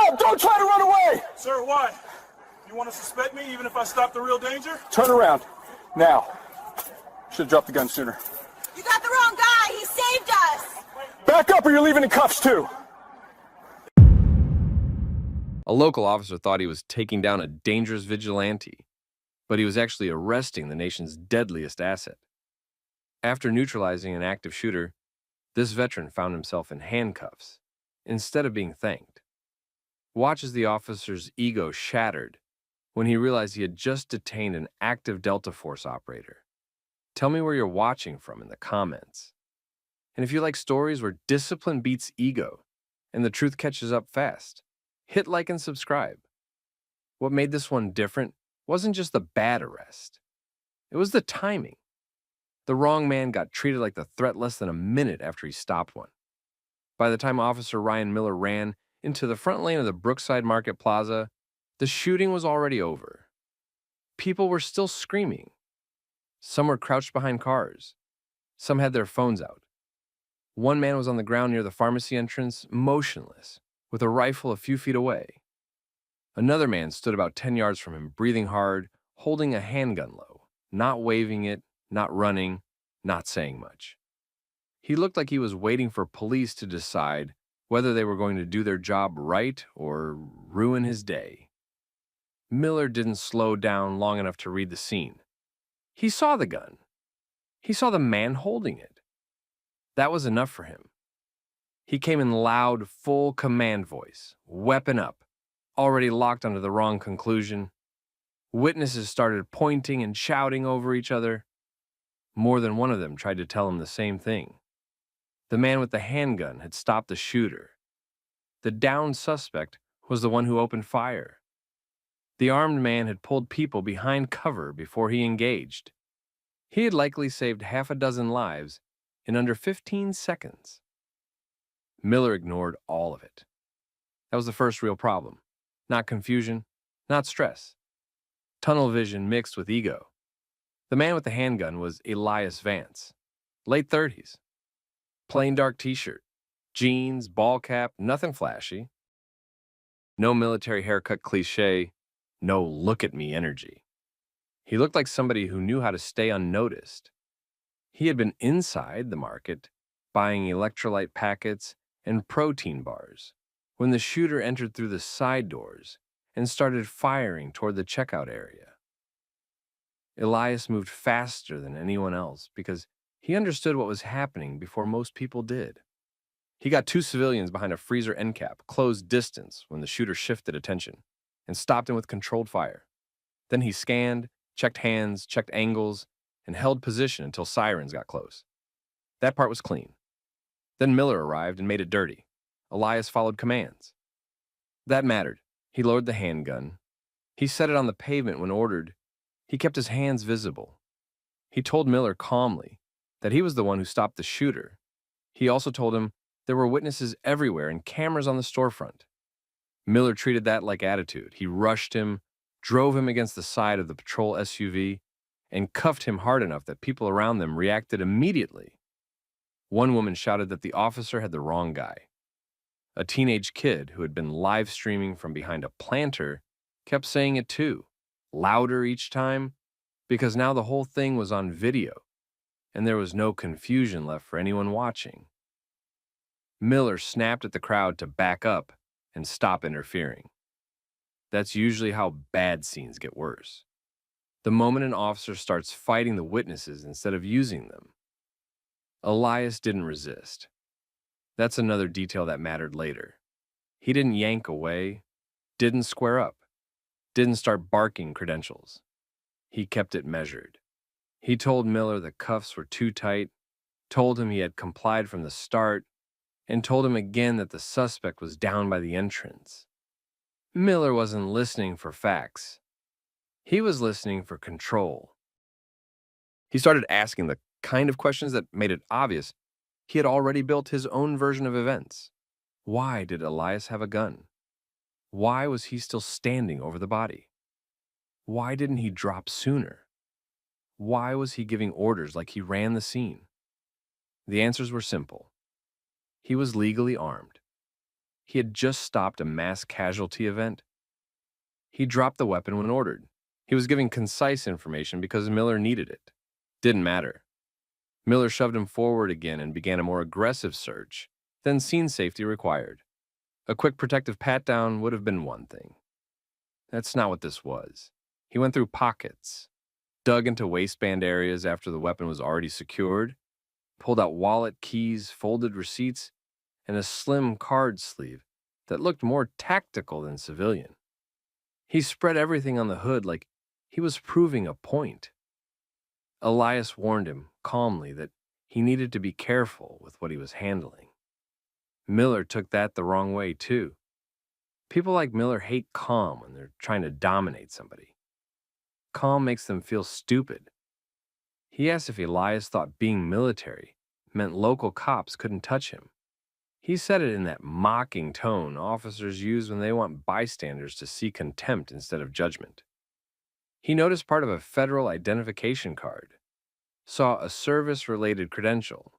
up! Don't try to run away! Sir, why? You want to suspect me even if I stop the real danger? Turn around. Now. Should have dropped the gun sooner. You got the wrong guy! He saved us! Back up or you're leaving in cuffs too! A local officer thought he was taking down a dangerous vigilante, but he was actually arresting the nation's deadliest asset. After neutralizing an active shooter, this veteran found himself in handcuffs instead of being thanked. Watch as the officer's ego shattered when he realized he had just detained an active Delta Force operator. Tell me where you're watching from in the comments. And if you like stories where discipline beats ego and the truth catches up fast, hit like and subscribe. What made this one different wasn't just the bad arrest. It was the timing. The wrong man got treated like the threat less than a minute after he stopped one. By the time Officer Ryan Miller ran into the front lane of the Brookside Market Plaza, the shooting was already over. People were still screaming. Some were crouched behind cars. Some had their phones out. One man was on the ground near the pharmacy entrance, motionless, with a rifle a few feet away. Another man stood about 10 yards from him, breathing hard, holding a handgun low, not waving it, not running, not saying much. He looked like he was waiting for police to decide whether they were going to do their job right or ruin his day. Miller didn't slow down long enough to read the scene. He saw the gun. He saw the man holding it. That was enough for him. He came in loud, full command voice, weapon up, already locked onto the wrong conclusion. Witnesses started pointing and shouting over each other. More than one of them tried to tell him the same thing. The man with the handgun had stopped the shooter. The downed suspect was the one who opened fire. The armed man had pulled people behind cover before he engaged. He had likely saved half a dozen lives in under 15 seconds. Miller ignored all of it. That was the first real problem. Not confusion, not stress. Tunnel vision mixed with ego. The man with the handgun was Elias Vance, late 30s. Plain dark t-shirt, jeans, ball cap, nothing flashy. No military haircut cliche, no look at me energy. He looked like somebody who knew how to stay unnoticed. He had been inside the market, buying electrolyte packets and protein bars, when the shooter entered through the side doors and started firing toward the checkout area. Elias moved faster than anyone else because he understood what was happening before most people did. He got two civilians behind a freezer end cap, close distance when the shooter shifted attention, and stopped him with controlled fire. Then he scanned, checked hands, checked angles, and held position until sirens got close. That part was clean. Then Miller arrived and made it dirty. Elias followed commands. That mattered. He lowered the handgun. He set it on the pavement when ordered. He kept his hands visible. He told Miller calmly that he was the one who stopped the shooter. He also told him there were witnesses everywhere and cameras on the storefront. Miller treated that like attitude. He rushed him, drove him against the side of the patrol SUV, and cuffed him hard enough that people around them reacted immediately. One woman shouted that the officer had the wrong guy. A teenage kid who had been live streaming from behind a planter kept saying it too, louder each time, because now the whole thing was on video, and there was no confusion left for anyone watching. Miller snapped at the crowd to back up and stop interfering. That's usually how bad scenes get worse. The moment an officer starts fighting the witnesses instead of using them. Elias didn't resist. That's another detail that mattered later. He didn't yank away, didn't square up, didn't start barking credentials. He kept it measured. He told Miller the cuffs were too tight, told him he had complied from the start, and told him again that the suspect was down by the entrance. Miller wasn't listening for facts. He was listening for control. He started asking the kind of questions that made it obvious he had already built his own version of events. Why did Elias have a gun? Why was he still standing over the body? Why didn't he drop sooner? Why was he giving orders like he ran the scene? The answers were simple. He was legally armed. he had just stopped a mass casualty event. He dropped the weapon when ordered. He was giving concise information because Miller needed it. Didn't matter. Miller shoved him forward again and began a more aggressive search than scene safety required. A quick protective pat-down would have been one thing. That's not what this was. He went through pockets, dug into waistband areas after the weapon was already secured, pulled out wallet, keys, folded receipts, and a slim card sleeve that looked more tactical than civilian. He spread everything on the hood like he was proving a point. Elias warned him calmly that he needed to be careful with what he was handling. Miller took that the wrong way, too. People like Miller hate calm when they're trying to dominate somebody. Calm makes them feel stupid. He asked if Elias thought being military meant local cops couldn't touch him. He said it in that mocking tone officers use when they want bystanders to see contempt instead of judgment. He noticed part of a federal identification card, saw a service-related credential,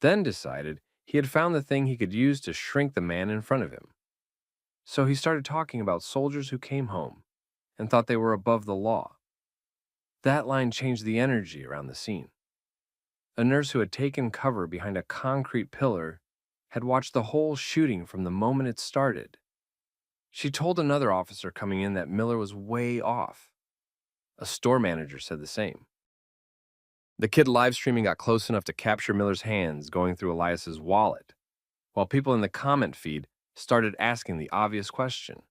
then decided he had found the thing he could use to shrink the man in front of him. So he started talking about soldiers who came home and thought they were above the law. That line changed the energy around the scene. A nurse who had taken cover behind a concrete pillar had watched the whole shooting from the moment it started. She told another officer coming in that Miller was way off. A store manager said the same. The kid live streaming got close enough to capture Miller's hands going through Elias's wallet, while people in the comment feed started asking the obvious question.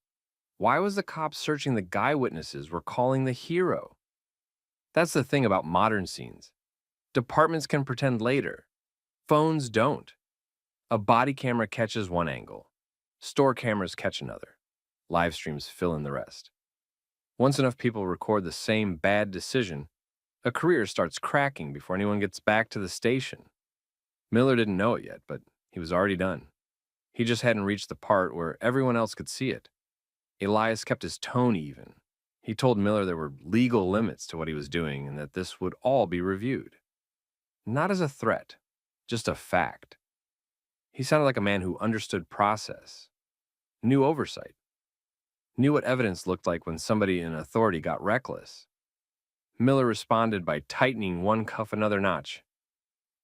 Why was the cop searching the guy witnesses were calling the hero? That's the thing about modern scenes. Departments can pretend later. Phones don't. A body camera catches one angle. Store cameras catch another. Live streams fill in the rest. Once enough people record the same bad decision, a career starts cracking before anyone gets back to the station. Miller didn't know it yet, but he was already done. He just hadn't reached the part where everyone else could see it. Elias kept his tone even. He told Miller there were legal limits to what he was doing and that this would all be reviewed. Not as a threat, just a fact. He sounded like a man who understood process, knew oversight, knew what evidence looked like when somebody in authority got reckless. Miller responded by tightening one cuff another notch.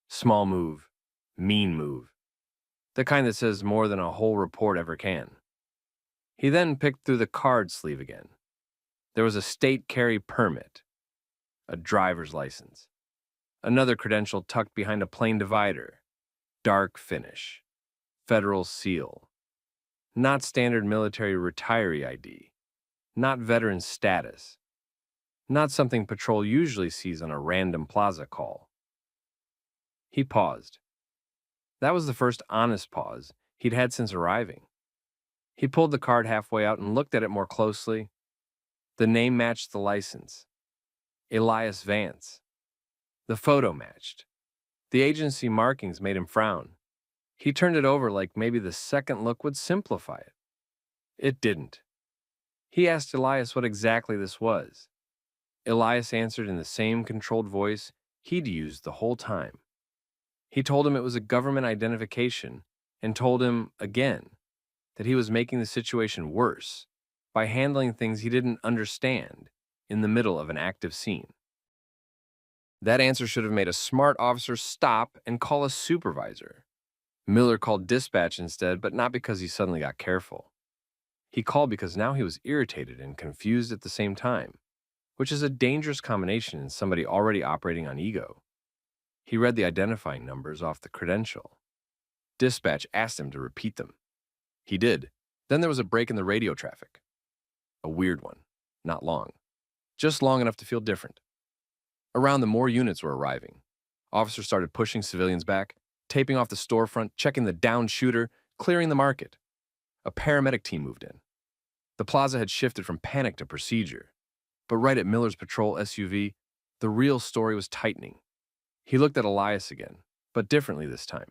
Small move, mean move. The kind that says more than a whole report ever can. He then picked through the card sleeve again. There was a state carry permit, a driver's license, another credential tucked behind a plain divider, dark finish, federal seal, not standard military retiree ID, not veteran status, not something patrol usually sees on a random plaza call. He paused. That was the first honest pause he'd had since arriving. He pulled the card halfway out and looked at it more closely. The name matched the license. Elias Vance. The photo matched. The agency markings made him frown. He turned it over like maybe the second look would simplify it. It didn't. He asked Elias what exactly this was. Elias answered in the same controlled voice he'd used the whole time. He told him it was a government identification and told him, again, that he was making the situation worse by handling things he didn't understand in the middle of an active scene. That answer should have made a smart officer stop and call a supervisor. Miller called dispatch instead, but not because he suddenly got careful. He called because now he was irritated and confused at the same time, which is a dangerous combination in somebody already operating on ego. He read the identifying numbers off the credential. Dispatch asked him to repeat them. He did. Then there was a break in the radio traffic. A weird one. Not long. Just long enough to feel different. Around them, more units were arriving. Officers started pushing civilians back, taping off the storefront, checking the downed shooter, clearing the market. A paramedic team moved in. The plaza had shifted from panic to procedure. But right at Miller's patrol SUV, the real story was tightening. He looked at Elias again, but differently this time.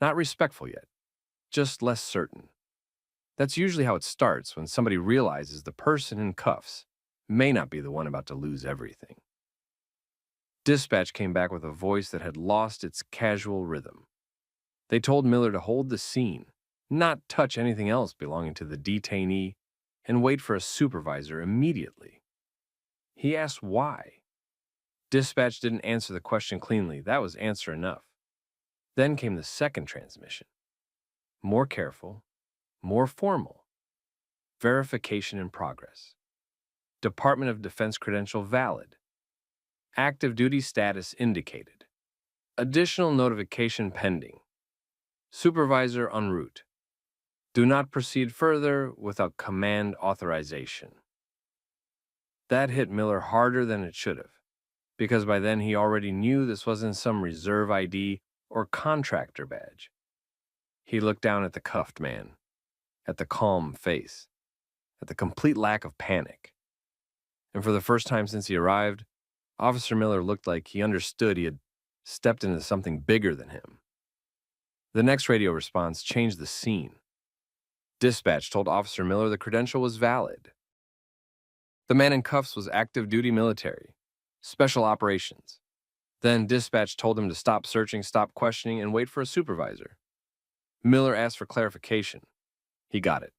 Not respectful yet, just less certain. That's usually how it starts when somebody realizes the person in cuffs may not be the one about to lose everything. Dispatch came back with a voice that had lost its casual rhythm. They told Miller to hold the scene not touch anything else belonging to the detainee, and wait for a supervisor immediately. He asked why. Dispatch didn't answer the question cleanly. That was answer enough. Then came the second transmission. More careful, more formal. Verification in progress. Department of Defense credential valid. Active duty status indicated. Additional notification pending. Supervisor en route. Do not proceed further without command authorization. That hit Miller harder than it should have, because by then he already knew this wasn't some reserve ID or contractor badge. He looked down at the cuffed man, at the calm face, at the complete lack of panic. And for the first time since he arrived, Officer Miller looked like he understood he had stepped into something bigger than him. The next radio response changed the scene. Dispatch told Officer Miller the credential was valid. The man in cuffs was active duty military, special operations. Then dispatch told him to stop searching, stop questioning, and wait for a supervisor. Miller asked for clarification. He got it.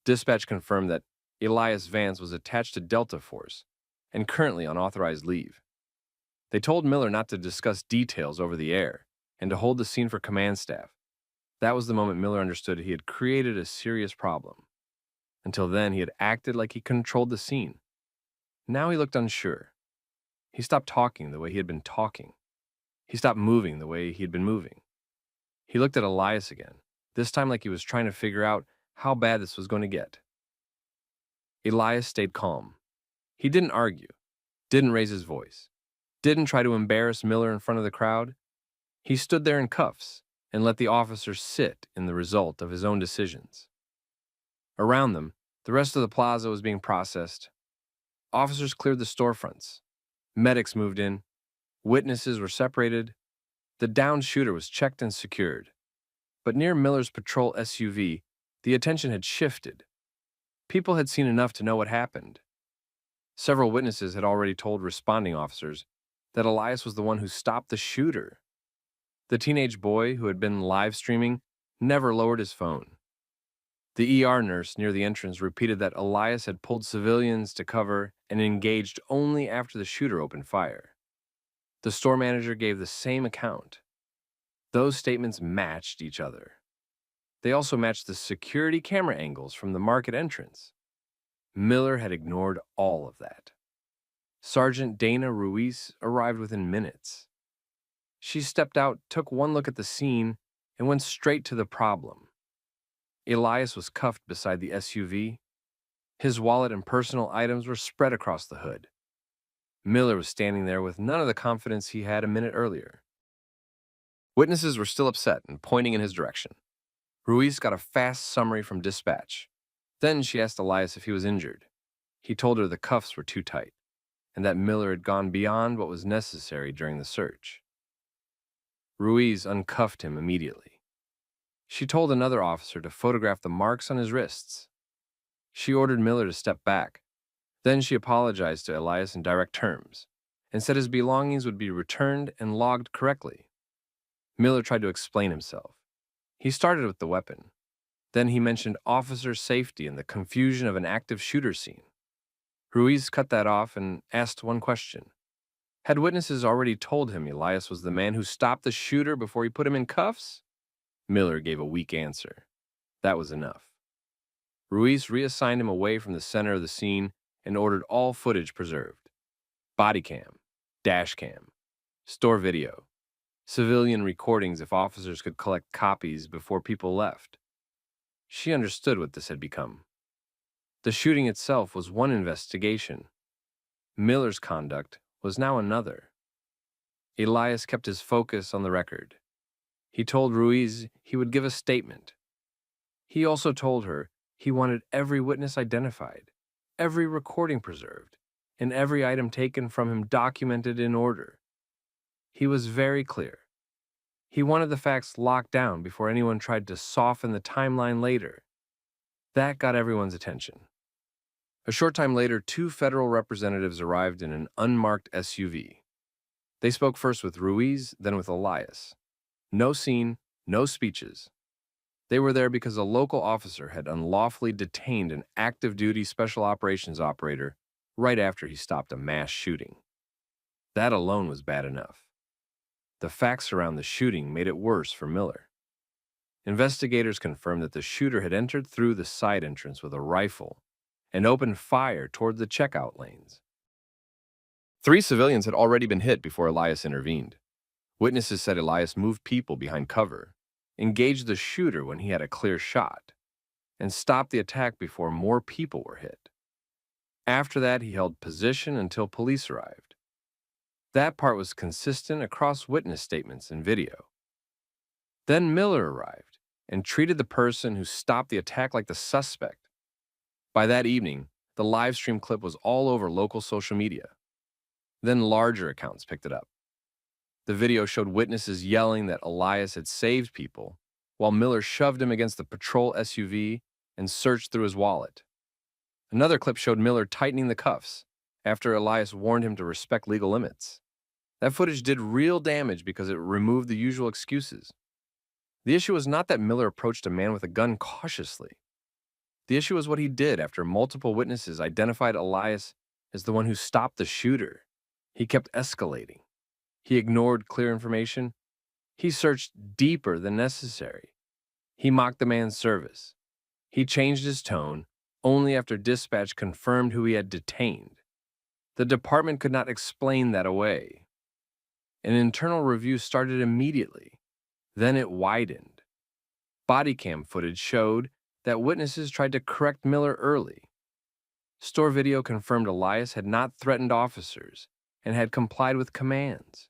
Dispatch confirmed that Elias Vance was attached to Delta Force and currently on authorized leave. They told Miller not to discuss details over the air and to hold the scene for command staff. That was the moment Miller understood he had created a serious problem. Until then, he had acted like he controlled the scene. Now he looked unsure. He stopped talking the way he had been talking. He stopped moving the way he had been moving. He looked at Elias again, this time like he was trying to figure out how bad this was going to get. Elias stayed calm. He didn't argue, didn't raise his voice, didn't try to embarrass Miller in front of the crowd. He stood there in cuffs and let the officer sit in the result of his own decisions. Around them, the rest of the plaza was being processed. Officers cleared the storefronts. Medics moved in. Witnesses were separated. The downed shooter was checked and secured. But near Miller's patrol SUV, the attention had shifted. People had seen enough to know what happened. Several witnesses had already told responding officers that Elias was the one who stopped the shooter. The teenage boy who had been live streaming never lowered his phone. The ER nurse near the entrance repeated that Elias had pulled civilians to cover and engaged only after the shooter opened fire. The store manager gave the same account. Those statements matched each other. They also matched the security camera angles from the market entrance. Miller had ignored all of that. Sergeant Dana Ruiz arrived within minutes. She stepped out, took one look at the scene, and went straight to the problem. Elias was cuffed beside the SUV. His wallet and personal items were spread across the hood. Miller was standing there with none of the confidence he had a minute earlier. Witnesses were still upset and pointing in his direction. Ruiz got a fast summary from dispatch. Then she asked Elias if he was injured. He told her the cuffs were too tight, and that Miller had gone beyond what was necessary during the search. Ruiz uncuffed him immediately. She told another officer to photograph the marks on his wrists. She ordered Miller to step back. Then she apologized to Elias in direct terms and said his belongings would be returned and logged correctly. Miller tried to explain himself. He started with the weapon. Then he mentioned officer safety and the confusion of an active shooter scene. Ruiz cut that off and asked one question. Had witnesses already told him Elias was the man who stopped the shooter before he put him in cuffs? Miller gave a weak answer. That was enough. Ruiz reassigned him away from the center of the scene and ordered all footage preserved. Bodycam, dashcam, store video, civilian recordings if officers could collect copies before people left. She understood what this had become. The shooting itself was one investigation. Miller's conduct was now another. Elias kept his focus on the record. He told Ruiz he would give a statement. He also told her he wanted every witness identified, every recording preserved, and every item taken from him documented in order. He was very clear. He wanted the facts locked down before anyone tried to soften the timeline later. That got everyone's attention. A short time later, 2 federal representatives arrived in an unmarked SUV. They spoke first with Ruiz, then with Elias. No scene, no speeches. They were there because a local officer had unlawfully detained an active-duty special operations operator right after he stopped a mass shooting. That alone was bad enough. The facts around the shooting made it worse for Miller. Investigators confirmed that the shooter had entered through the side entrance with a rifle and opened fire toward the checkout lanes. 3 civilians had already been hit before Elias intervened. Witnesses said Elias moved people behind cover, engaged the shooter when he had a clear shot, and stopped the attack before more people were hit. After that, he held position until police arrived. That part was consistent across witness statements and video. Then Miller arrived and treated the person who stopped the attack like the suspect. By that evening, the live stream clip was all over local social media. Then larger accounts picked it up. The video showed witnesses yelling that Elias had saved people, while Miller shoved him against the patrol SUV and searched through his wallet. Another clip showed Miller tightening the cuffs after Elias warned him to respect legal limits. That footage did real damage because it removed the usual excuses. The issue was not that Miller approached a man with a gun cautiously. The issue was what he did after multiple witnesses identified Elias as the one who stopped the shooter. He kept escalating. He ignored clear information. He searched deeper than necessary. He mocked the man's service. He changed his tone only after dispatch confirmed who he had detained. The department could not explain that away. An internal review started immediately. Then it widened. Bodycam footage showed that witnesses tried to correct Miller early. Store video confirmed Elias had not threatened officers and had complied with commands.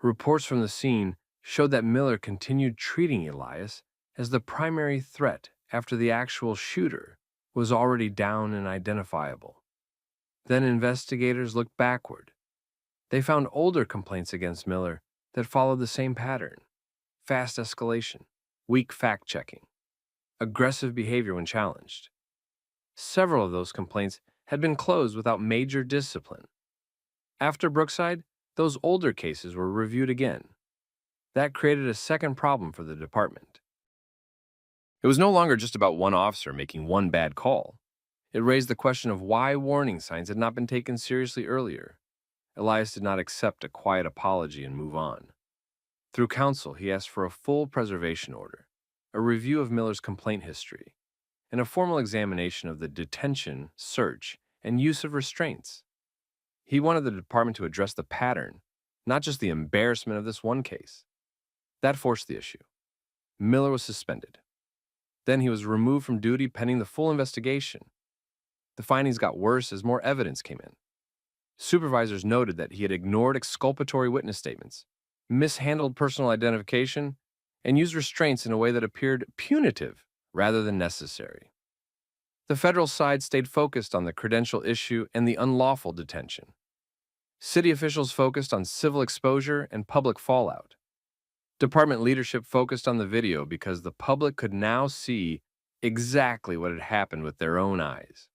Reports from the scene showed that Miller continued treating Elias as the primary threat after the actual shooter was already down and identifiable. Then investigators looked backward. They found older complaints against Miller that followed the same pattern: fast escalation, weak fact-checking, aggressive behavior when challenged. Several of those complaints had been closed without major discipline. After Brookside, those older cases were reviewed again. That created a second problem for the department. It was no longer just about one officer making one bad call. It raised the question of why warning signs had not been taken seriously earlier. Elias did not accept a quiet apology and move on. Through counsel, he asked for a full preservation order, a review of Miller's complaint history, and a formal examination of the detention, search, and use of restraints. He wanted the department to address the pattern, not just the embarrassment of this one case. That forced the issue. Miller was suspended. Then he was removed from duty pending the full investigation. The findings got worse as more evidence came in. Supervisors noted that he had ignored exculpatory witness statements, mishandled personal identification, and used restraints in a way that appeared punitive rather than necessary. The federal side stayed focused on the credential issue and the unlawful detention. City officials focused on civil exposure and public fallout. Department leadership focused on the video because the public could now see exactly what had happened with their own eyes.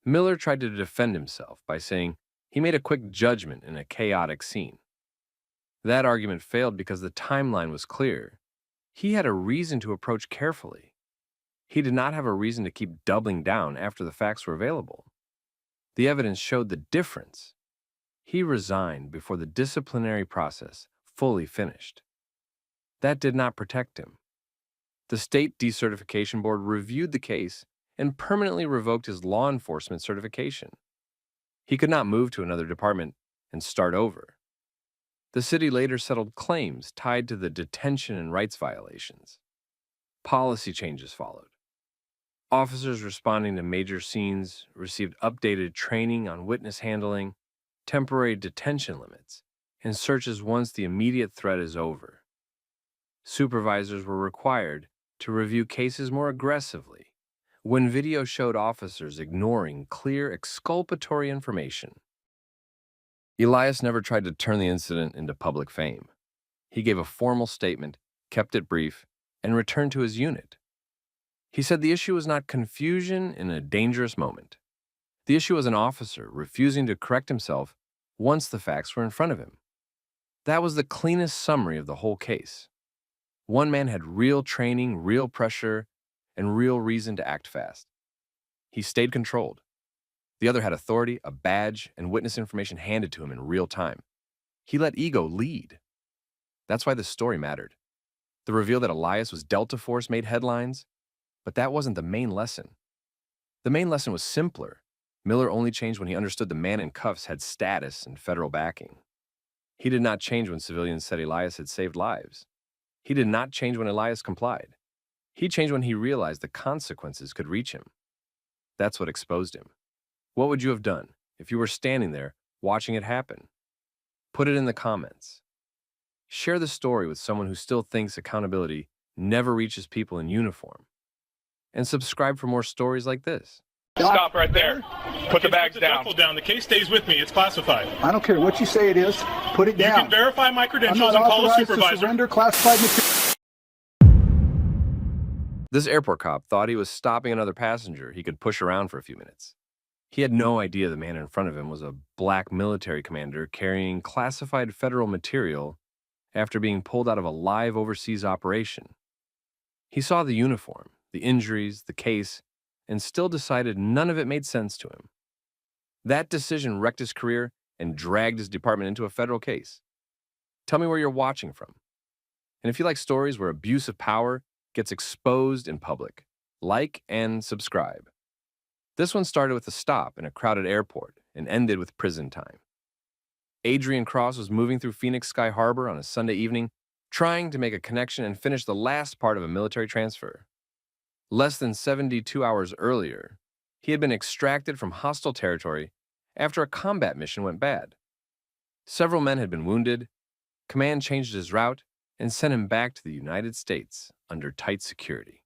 Miller tried to defend himself by saying he made a quick judgment in a chaotic scene. That argument failed because the timeline was clear. He had a reason to approach carefully. He did not have a reason to keep doubling down after the facts were available. The evidence showed the difference. He resigned before the disciplinary process fully finished. That did not protect him. The state decertification board reviewed the case and permanently revoked his law enforcement certification. He could not move to another department and start over. The city later settled claims tied to the detention and rights violations. Policy changes followed. Officers responding to major scenes received updated training on witness handling, temporary detention limits, and searches once the immediate threat is over. Supervisors were required to review cases more aggressively when video showed officers ignoring clear exculpatory information. Elias never tried to turn the incident into public fame. He gave a formal statement, kept it brief, and returned to his unit. He said the issue was not confusion in a dangerous moment. The issue was an officer refusing to correct himself once the facts were in front of him. That was the cleanest summary of the whole case. One man had real training, real pressure, and real reason to act fast. He stayed controlled. The other had authority, a badge, and witness information handed to him in real time. He let ego lead. That's why this story mattered. The reveal that Elias was Delta Force made headlines, but that wasn't the main lesson. The main lesson was simpler. Miller only changed when he understood the man in cuffs had status and federal backing. He did not change when civilians said Elias had saved lives. He did not change when Elias complied. He changed when he realized the consequences could reach him. That's what exposed him. What would you have done if you were standing there watching it happen? Put it in the comments. Share the story with someone who still thinks accountability never reaches people in uniform. And subscribe for more stories like this. Stop right there. Put the bags down. The case stays with me. It's classified. I don't care what you say it is. Put it You down. can verify my I'm credentials not and call a authorized supervisor. to surrender classified material. This airport cop thought he was stopping another passenger he could push around for a few minutes. He had no idea the man in front of him was a black military commander carrying classified federal material after being pulled out of a live overseas operation. He saw the uniform, the injuries, the case, and still decided none of it made sense to him. That decision wrecked his career and dragged his department into a federal case. Tell me where you're watching from. And if you like stories where abuse of power gets exposed in public, like and subscribe. This one started with a stop in a crowded airport and ended with prison time. Adrian Cross was moving through Phoenix Sky Harbor on a Sunday evening, trying to make a connection and finish the last part of a military transfer. Less than 72 hours earlier, he had been extracted from hostile territory after a combat mission went bad. Several men had been wounded, command changed his route, and sent him back to the United States under tight security.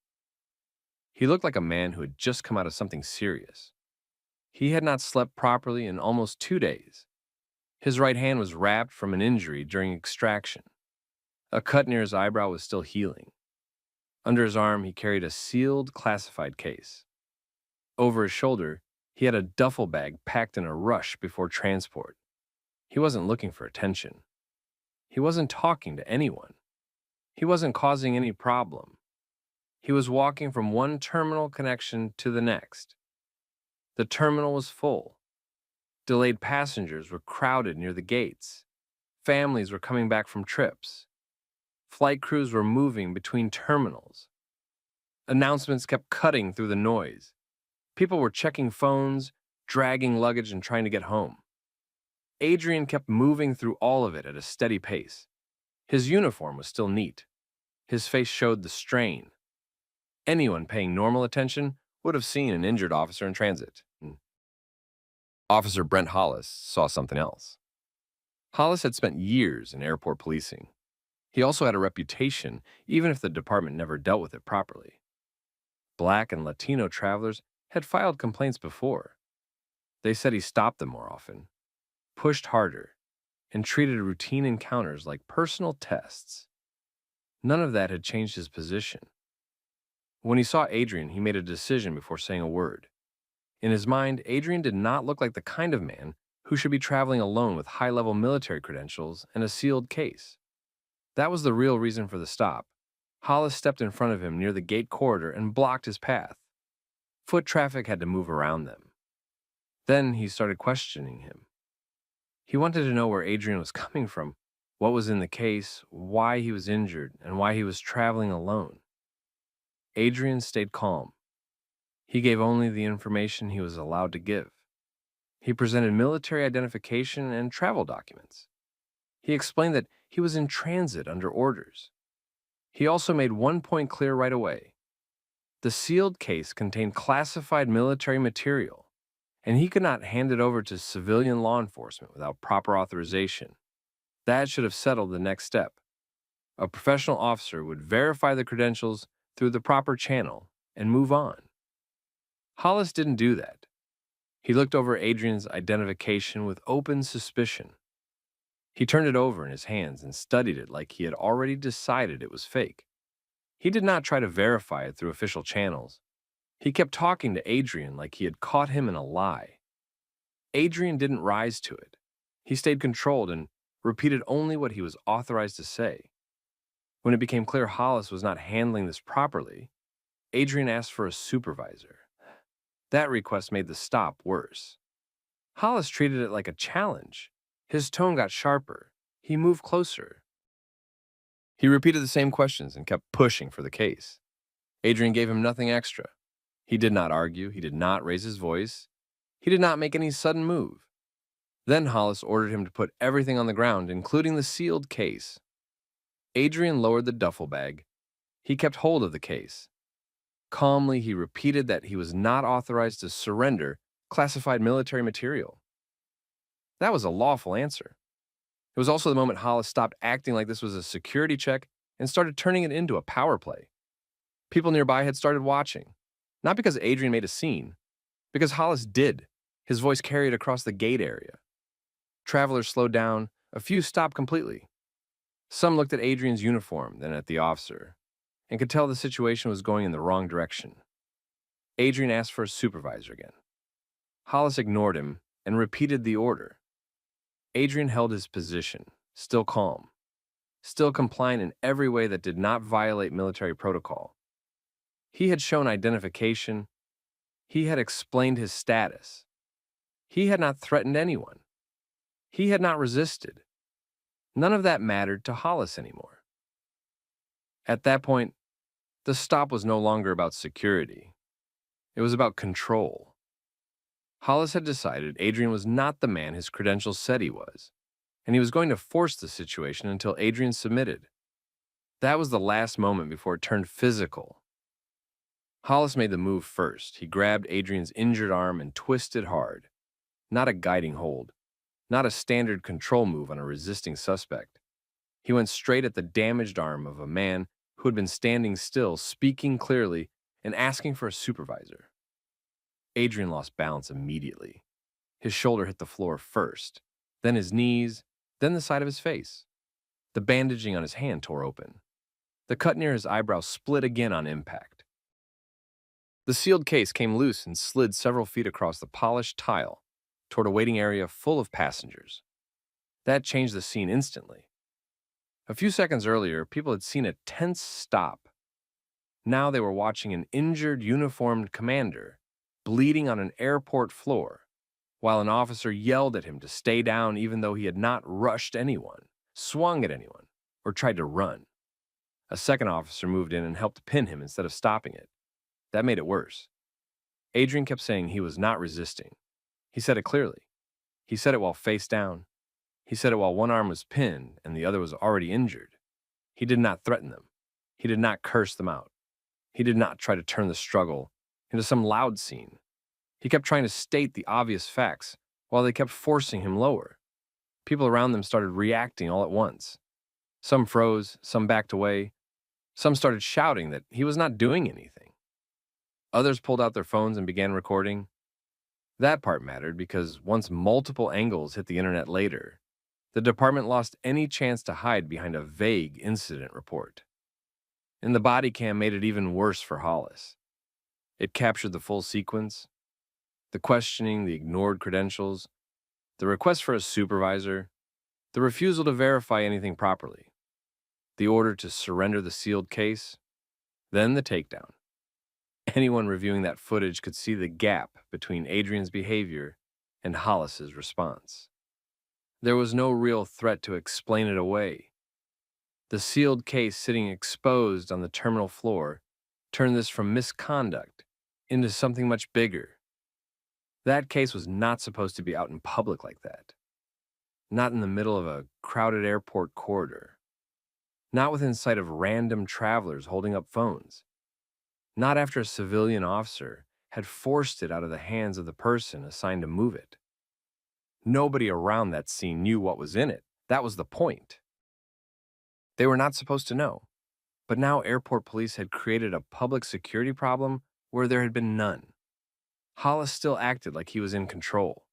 He looked like a man who had just come out of something serious. He had not slept properly in almost 2 days. His right hand was wrapped from an injury during extraction. A cut near his eyebrow was still healing. Under his arm, he carried a sealed, classified case. Over his shoulder, he had a duffel bag packed in a rush before transport. He wasn't looking for attention. He wasn't talking to anyone. He wasn't causing any problem. He was walking from one terminal connection to the next. The terminal was full. Delayed passengers were crowded near the gates. Families were coming back from trips. Flight crews were moving between terminals. Announcements kept cutting through the noise. People were checking phones, dragging luggage, and trying to get home. Adrian kept moving through all of it at a steady pace. His uniform was still neat. His face showed the strain. Anyone paying normal attention would have seen an injured officer in transit. Officer Brent Hollis saw something else. Hollis had spent years in airport policing. He also had a reputation, even if the department never dealt with it properly. Black and Latino travelers had filed complaints before. They said he stopped them more often, pushed harder, and treated routine encounters like personal tests. None of that had changed his position. When he saw Adrian, he made a decision before saying a word. In his mind, Adrian did not look like the kind of man who should be traveling alone with high-level military credentials and a sealed case. That was the real reason for the stop. Hollis stepped in front of him near the gate corridor and blocked his path. Foot traffic had to move around them. Then he started questioning him. He wanted to know where Adrian was coming from, what was in the case, why he was injured, and why he was traveling alone. Adrian stayed calm. He gave only the information he was allowed to give. He presented military identification and travel documents. He explained that he was in transit under orders. He also made one point clear right away. The sealed case contained classified military material, and he could not hand it over to civilian law enforcement without proper authorization. That should have settled the next step. A professional officer would verify the credentials through the proper channel and move on. Hollis didn't do that. He looked over Adrian's identification with open suspicion. He turned it over in his hands and studied it like he had already decided it was fake. He did not try to verify it through official channels. He kept talking to Adrian like he had caught him in a lie. Adrian didn't rise to it. He stayed controlled and repeated only what he was authorized to say. When it became clear Hollis was not handling this properly, Adrian asked for a supervisor. That request made the stop worse. Hollis treated it like a challenge. His tone got sharper. He moved closer. He repeated the same questions and kept pushing for the case. Adrian gave him nothing extra. He did not argue. He did not raise his voice. He did not make any sudden move. Then Hollis ordered him to put everything on the ground, including the sealed case. Adrian lowered the duffel bag. He kept hold of the case. Calmly, he repeated that he was not authorized to surrender classified military material. That was a lawful answer. It was also the moment Hollis stopped acting like this was a security check and started turning it into a power play. People nearby had started watching, not because Adrian made a scene, because Hollis did. His voice carried across the gate area. Travelers slowed down. A few stopped completely. Some looked at Adrian's uniform, then at the officer, and could tell the situation was going in the wrong direction. Adrian asked for a supervisor again. Hollis ignored him and repeated the order. Adrian held his position, still calm, still compliant in every way that did not violate military protocol. He had shown identification. He had explained his status. He had not threatened anyone. He had not resisted. None of that mattered to Hollis anymore. At that point, the stop was no longer about security. It was about control. Hollis had decided Adrian was not the man his credentials said he was, and he was going to force the situation until Adrian submitted. That was the last moment before it turned physical. Hollis made the move first. He grabbed Adrian's injured arm and twisted hard. Not a guiding hold, not a standard control move on a resisting suspect. He went straight at the damaged arm of a man who had been standing still, speaking clearly, and asking for a supervisor. Adrian lost balance immediately. His shoulder hit the floor first, then his knees, then the side of his face. The bandaging on his hand tore open. The cut near his eyebrow split again on impact. The sealed case came loose and slid several feet across the polished tile toward a waiting area full of passengers. That changed the scene instantly. A few seconds earlier, people had seen a tense stop. Now they were watching an injured, uniformed commander bleeding on an airport floor, while an officer yelled at him to stay down even though he had not rushed anyone, swung at anyone, or tried to run. A second officer moved in and helped pin him instead of stopping it. That made it worse. Adrian kept saying he was not resisting. He said it clearly. He said it while face down. He said it while one arm was pinned and the other was already injured. He did not threaten them. He did not curse them out. He did not try to turn the struggle into some loud scene. He kept trying to state the obvious facts while they kept forcing him lower. People around them started reacting all at once. Some froze, some backed away. Some started shouting that he was not doing anything. Others pulled out their phones and began recording. That part mattered because once multiple angles hit the internet later, the department lost any chance to hide behind a vague incident report. And the Bodycam made it even worse for Hollis. It captured the full sequence, the questioning, the ignored credentials, the request for a supervisor, the refusal to verify anything properly, the order to surrender the sealed case, then the takedown. Anyone reviewing that footage could see the gap between Adrian's behavior and Hollis's response. There was no real threat to explain it away. The sealed case sitting exposed on the terminal floor turned this from misconduct into something much bigger. That case was not supposed to be out in public like that. Not in the middle of a crowded airport corridor. Not within sight of random travelers holding up phones. Not after a civilian officer had forced it out of the hands of the person assigned to move it. Nobody around that scene knew what was in it. That was the point. They were not supposed to know. But now airport police had created a public security problem where there had been none. Hollis still acted like he was in control.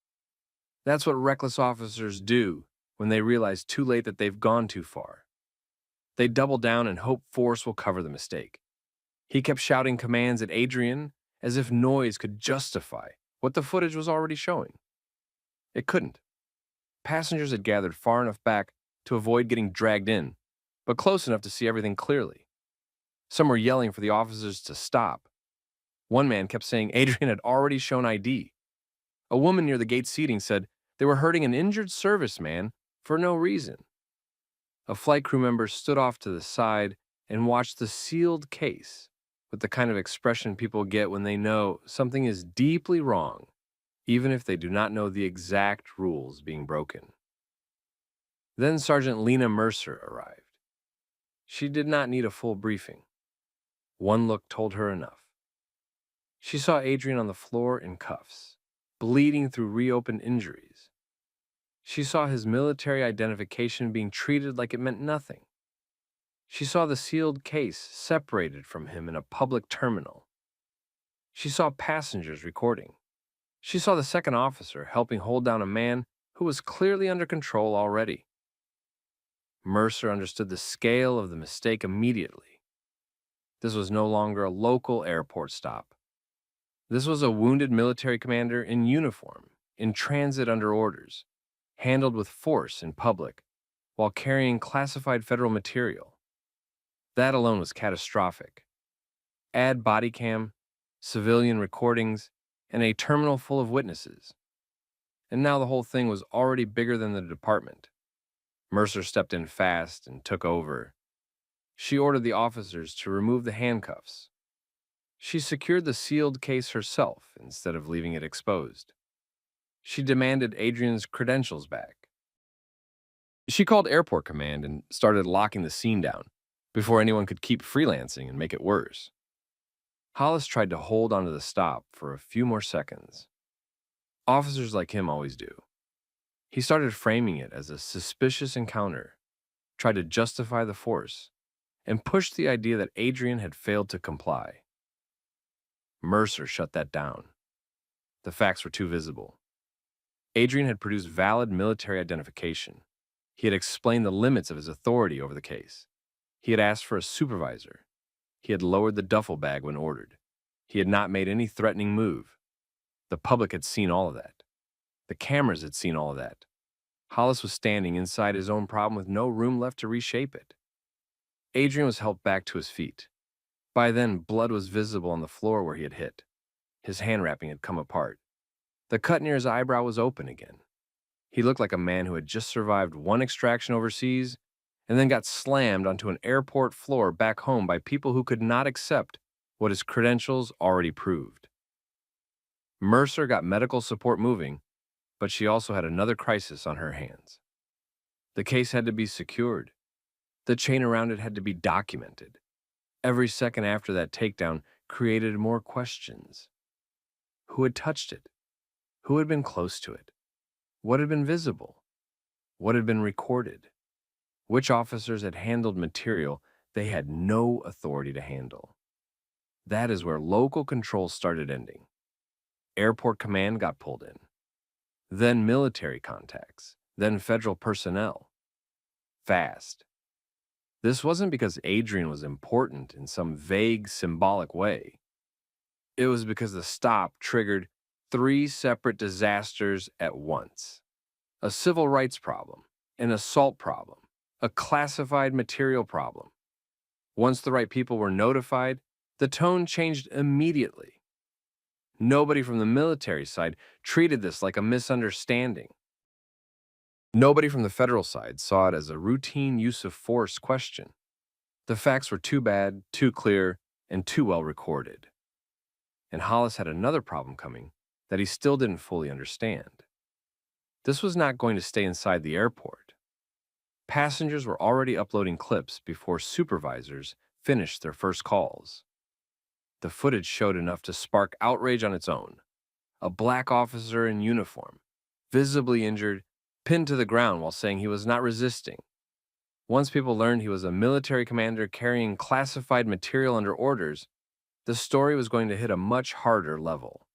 That's what reckless officers do when they realize too late that they've gone too far. They double down and hope force will cover the mistake. He kept shouting commands at Adrian as if noise could justify what the footage was already showing. It couldn't. Passengers had gathered far enough back to avoid getting dragged in, but close enough to see everything clearly. Some were yelling for the officers to stop. One man kept saying Adrian had already shown ID. A woman near the gate seating said they were hurting an injured serviceman for no reason. A flight crew member stood off to the side and watched the sealed case with the kind of expression people get when they know something is deeply wrong, even if they do not know the exact rules being broken. Then Sergeant Lena Mercer arrived. She did not need a full briefing. One look told her enough. She saw Adrian on the floor in cuffs, bleeding through reopened injuries. She saw his military identification being treated like it meant nothing. She saw the sealed case separated from him in a public terminal. She saw passengers recording. She saw the second officer helping hold down a man who was clearly under control already. Mercer understood the scale of the mistake immediately. This was no longer a local airport stop. This was a wounded military commander in uniform, in transit under orders, handled with force in public, while carrying classified federal material. That alone was catastrophic. Add Bodycam, civilian recordings, and a terminal full of witnesses. And now the whole thing was already bigger than the department. Mercer stepped in fast and took over. She ordered the officers to remove the handcuffs. She secured the sealed case herself instead of leaving it exposed. She demanded Adrian's credentials back. She called Airport Command and started locking the scene down before anyone could keep freelancing and make it worse. Hollis tried to hold onto the stop for a few more seconds. Officers like him always do. He started framing it as a suspicious encounter, tried to justify the force, and pushed the idea that Adrian had failed to comply. Mercer shut that down. The facts were too visible. Adrian had produced valid military identification. He had explained the limits of his authority over the case. He had asked for a supervisor. He had lowered the duffel bag when ordered. He had not made any threatening move. The public had seen all of that. The cameras had seen all of that. Hollis was standing inside his own problem with no room left to reshape it. Adrian was helped back to his feet. By then, blood was visible on the floor where he had hit. His hand wrapping had come apart. The cut near his eyebrow was open again. He looked like a man who had just survived one extraction overseas and then got slammed onto an airport floor back home by people who could not accept what his credentials already proved. Mercer got medical support moving, but she also had another crisis on her hands. The case had to be secured. The chain around it had to be documented. Every second after that takedown created more questions. Who had touched it? Who had been close to it? What had been visible? What had been recorded? Which officers had handled material they had no authority to handle? That is where local control started ending. Airport Command got pulled in. Then military contacts. Then federal personnel. Fast. This wasn't because Adrian was important in some vague, symbolic way. It was because the stop triggered 3 separate disasters at once. A civil rights problem, an assault problem, a classified material problem. Once the right people were notified, the tone changed immediately. Nobody from the military side treated this like a misunderstanding. Nobody from the federal side saw it as a routine use of force question. The facts were too bad, too clear, and too well recorded. And Hollis had another problem coming that he still didn't fully understand. This was not going to stay inside the airport. Passengers were already uploading clips before supervisors finished their first calls. The footage showed enough to spark outrage on its own. A black officer in uniform, visibly injured, pinned to the ground while saying he was not resisting. Once people learned he was a military commander carrying classified material under orders, the story was going to hit a much harder level.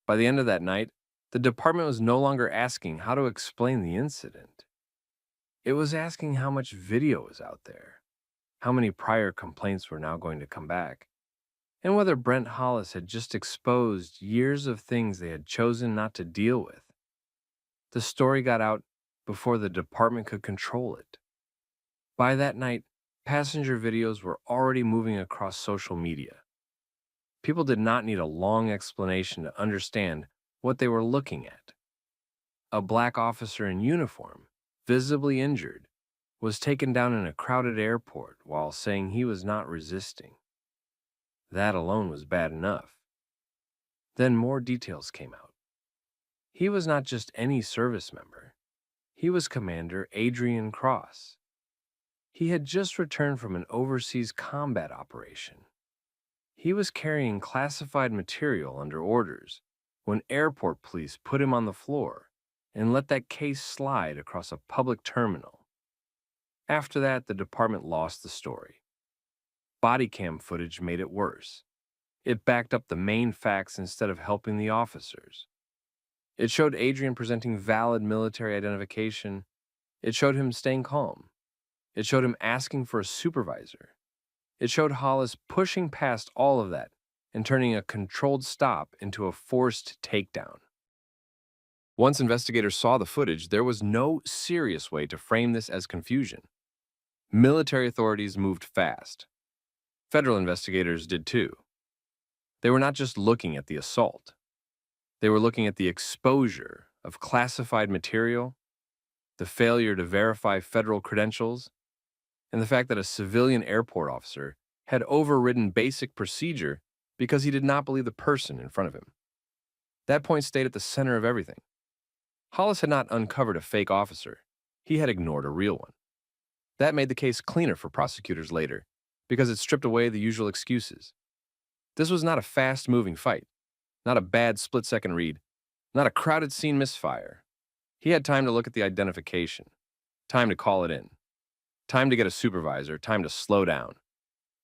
By the end of that night, the department was no longer asking how to explain the incident. It was asking how much video was out there, how many prior complaints were now going to come back, and whether Brent Hollis had just exposed years of things they had chosen not to deal with. The story got out before the department could control it. By that night, passenger videos were already moving across social media. People did not need a long explanation to understand what they were looking at. A black officer in uniform, visibly injured, was taken down in a crowded airport while saying he was not resisting. That alone was bad enough. Then more details came out. He was not just any service member. He was Commander Adrian Cross. He had just returned from an overseas combat operation. He was carrying classified material under orders when airport police put him on the floor and let that case slide across a public terminal. After that, the department lost the story. Bodycam footage made it worse. It backed up the main facts instead of helping the officers. It showed Adrian presenting valid military identification. It showed him staying calm. It showed him asking for a supervisor. It showed Hollis pushing past all of that and turning a controlled stop into a forced takedown. Once investigators saw the footage, there was no serious way to frame this as confusion. Military authorities moved fast. Federal investigators did too. They were not just looking at the assault. They were looking at the exposure of classified material, the failure to verify federal credentials, and the fact that a civilian airport officer had overridden basic procedure because he did not believe the person in front of him. That point stayed at the center of everything. Hollis had not uncovered a fake officer. He had ignored a real one. That made the case cleaner for prosecutors later because it stripped away the usual excuses. This was not a fast-moving fight, not a bad split-second read, not a crowded scene misfire. He had time to look at the identification, time to call it in, time to get a supervisor, time to slow down.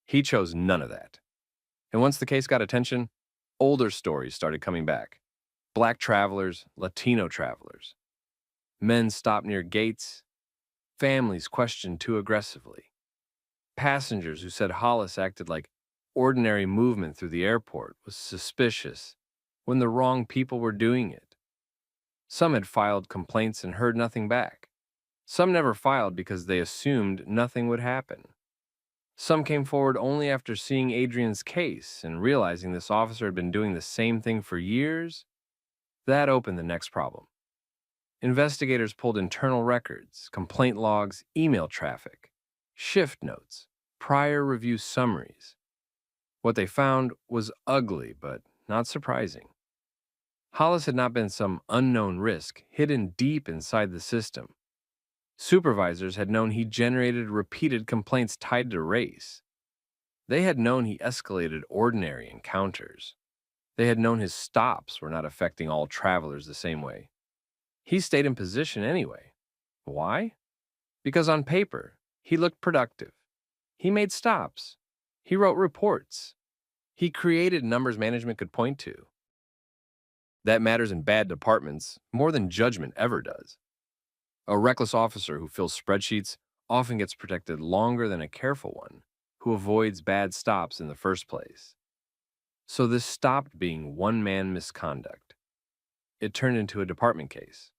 He chose none of that. And once the case got attention, older stories started coming back. Black travelers, Latino travelers. Men stopped near gates. Families questioned too aggressively. Passengers who said Hollis acted like ordinary movement through the airport was suspicious when the wrong people were doing it. Some had filed complaints and heard nothing back. Some never filed because they assumed nothing would happen. Some came forward only after seeing Adrian's case and realizing this officer had been doing the same thing for years. That opened the next problem. Investigators pulled internal records, complaint logs, email traffic, shift notes, prior review summaries. What they found was ugly, but not surprising. Hollis had not been some unknown risk hidden deep inside the system. Supervisors had known he generated repeated complaints tied to race. They had known he escalated ordinary encounters. They had known his stops were not affecting all travelers the same way. He stayed in position anyway. Why? Because on paper, he looked productive. He made stops. He wrote reports. He created numbers management could point to. That matters in bad departments more than judgment ever does. A reckless officer who fills spreadsheets often gets protected longer than a careful one who avoids bad stops in the first place. So this stopped being one-man misconduct. It turned into a department case.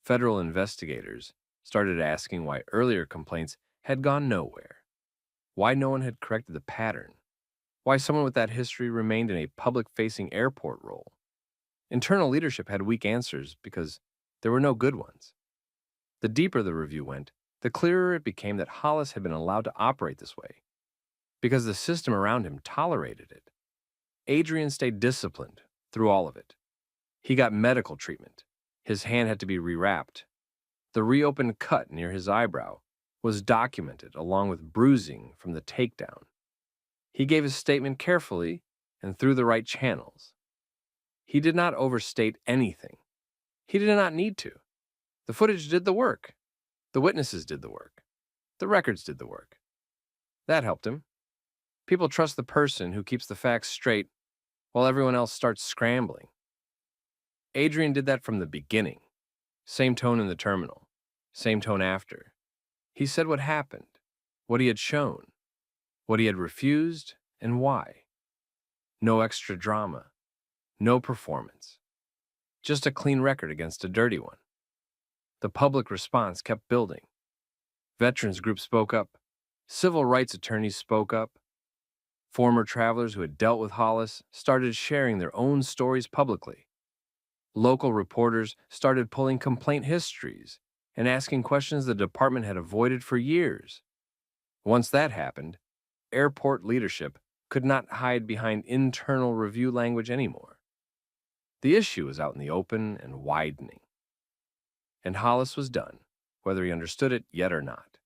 Federal investigators started asking why earlier complaints had gone nowhere, why no one had corrected the pattern, why someone with that history remained in a public-facing airport role. Internal leadership had weak answers because there were no good ones. The deeper the review went, the clearer it became that Hollis had been allowed to operate this way, because the system around him tolerated it. Adrian stayed disciplined through all of it. He got medical treatment. His hand had to be rewrapped. The reopened cut near his eyebrow was documented along with bruising from the takedown. He gave his statement carefully and through the right channels. He did not overstate anything. He did not need to. The footage did the work. The witnesses did the work. The records did the work. That helped him. People trust the person who keeps the facts straight while everyone else starts scrambling. Adrian did that from the beginning. Same tone in the terminal. Same tone after. He said what happened, what he had shown, what he had refused, and why. No extra drama. No performance. Just a clean record against a dirty one. The public response kept building. Veterans groups spoke up. Civil rights attorneys spoke up. Former travelers who had dealt with Hollis started sharing their own stories publicly. Local reporters started pulling complaint histories and asking questions the department had avoided for years. Once that happened, airport leadership could not hide behind internal review language anymore. The issue was out in the open and widening. And Hollis was done, whether he understood it yet or not.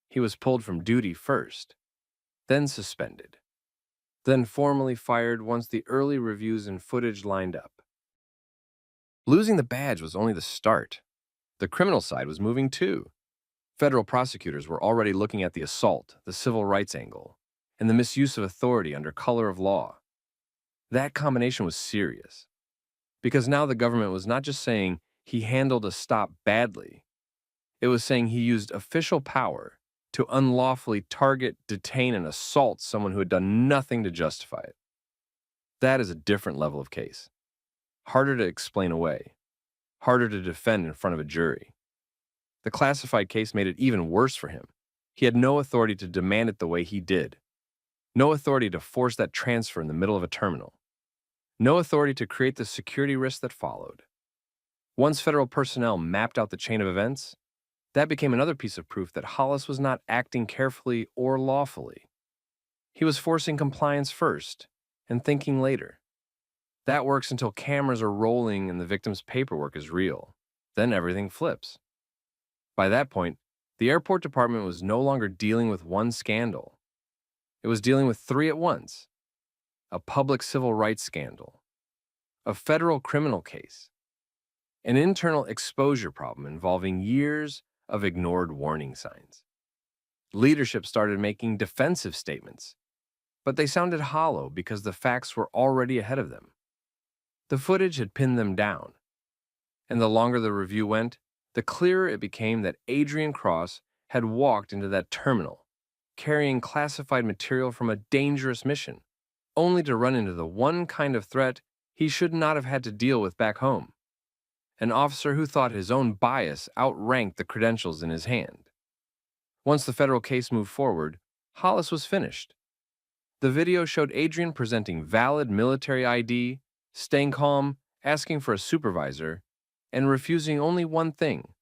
He was pulled from duty first, then suspended, then formally fired once the early reviews and footage lined up. Losing the badge was only the start. The criminal side was moving too. Federal prosecutors were already looking at the assault, the civil rights angle, and the misuse of authority under color of law. That combination was serious, because now the government was not just saying he handled a stop badly, it was saying he used official power to unlawfully target, detain, and assault someone who had done nothing to justify it. That is a different level of case. Harder to explain away, harder to defend in front of a jury. The classified case made it even worse for him. He had no authority to demand it the way he did. No authority to force that transfer in the middle of a terminal. No authority to create the security risk that followed. Once federal personnel mapped out the chain of events, that became another piece of proof that Hollis was not acting carefully or lawfully. He was forcing compliance first and thinking later. That works until cameras are rolling and the victim's paperwork is real. Then everything flips. By that point, the airport department was no longer dealing with one scandal. It was dealing with three at once. A public civil rights scandal, a federal criminal case, an internal exposure problem involving years of ignored warning signs. Leadership started making defensive statements, but they sounded hollow because the facts were already ahead of them. The footage had pinned them down, and the longer the review went, the clearer it became that Adrian Cross had walked into that terminal, carrying classified material from a dangerous mission, only to run into the one kind of threat he should not have had to deal with back home. An officer who thought his own bias outranked the credentials in his hand. Once the federal case moved forward, Hollis was finished. The video showed Adrian presenting valid military ID, staying calm, asking for a supervisor, and refusing only one thing: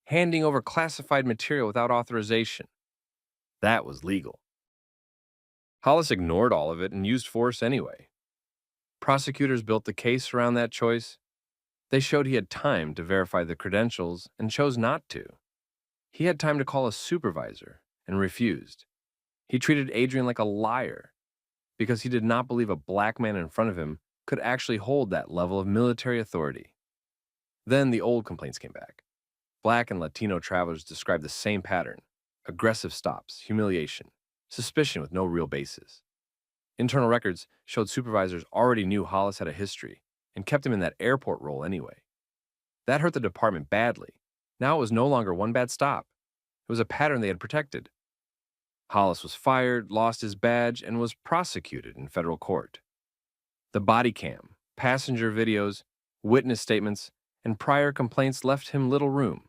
handing over classified material without authorization. That was legal. Hollis ignored all of it and used force anyway. Prosecutors built the case around that choice. They showed he had time to verify the credentials and chose not to. He had time to call a supervisor and refused. He treated Adrian like a liar because he did not believe a black man in front of him could actually hold that level of military authority. Then the old complaints came back. Black and Latino travelers described the same pattern: aggressive stops, humiliation, suspicion with no real basis. Internal records showed supervisors already knew Hollis had a history and kept him in that airport role anyway. That hurt the department badly. Now it was no longer one bad stop. It was a pattern they had protected. Hollis was fired, lost his badge, and was prosecuted in federal court. The Bodycam, passenger videos, witness statements, and prior complaints left him little room.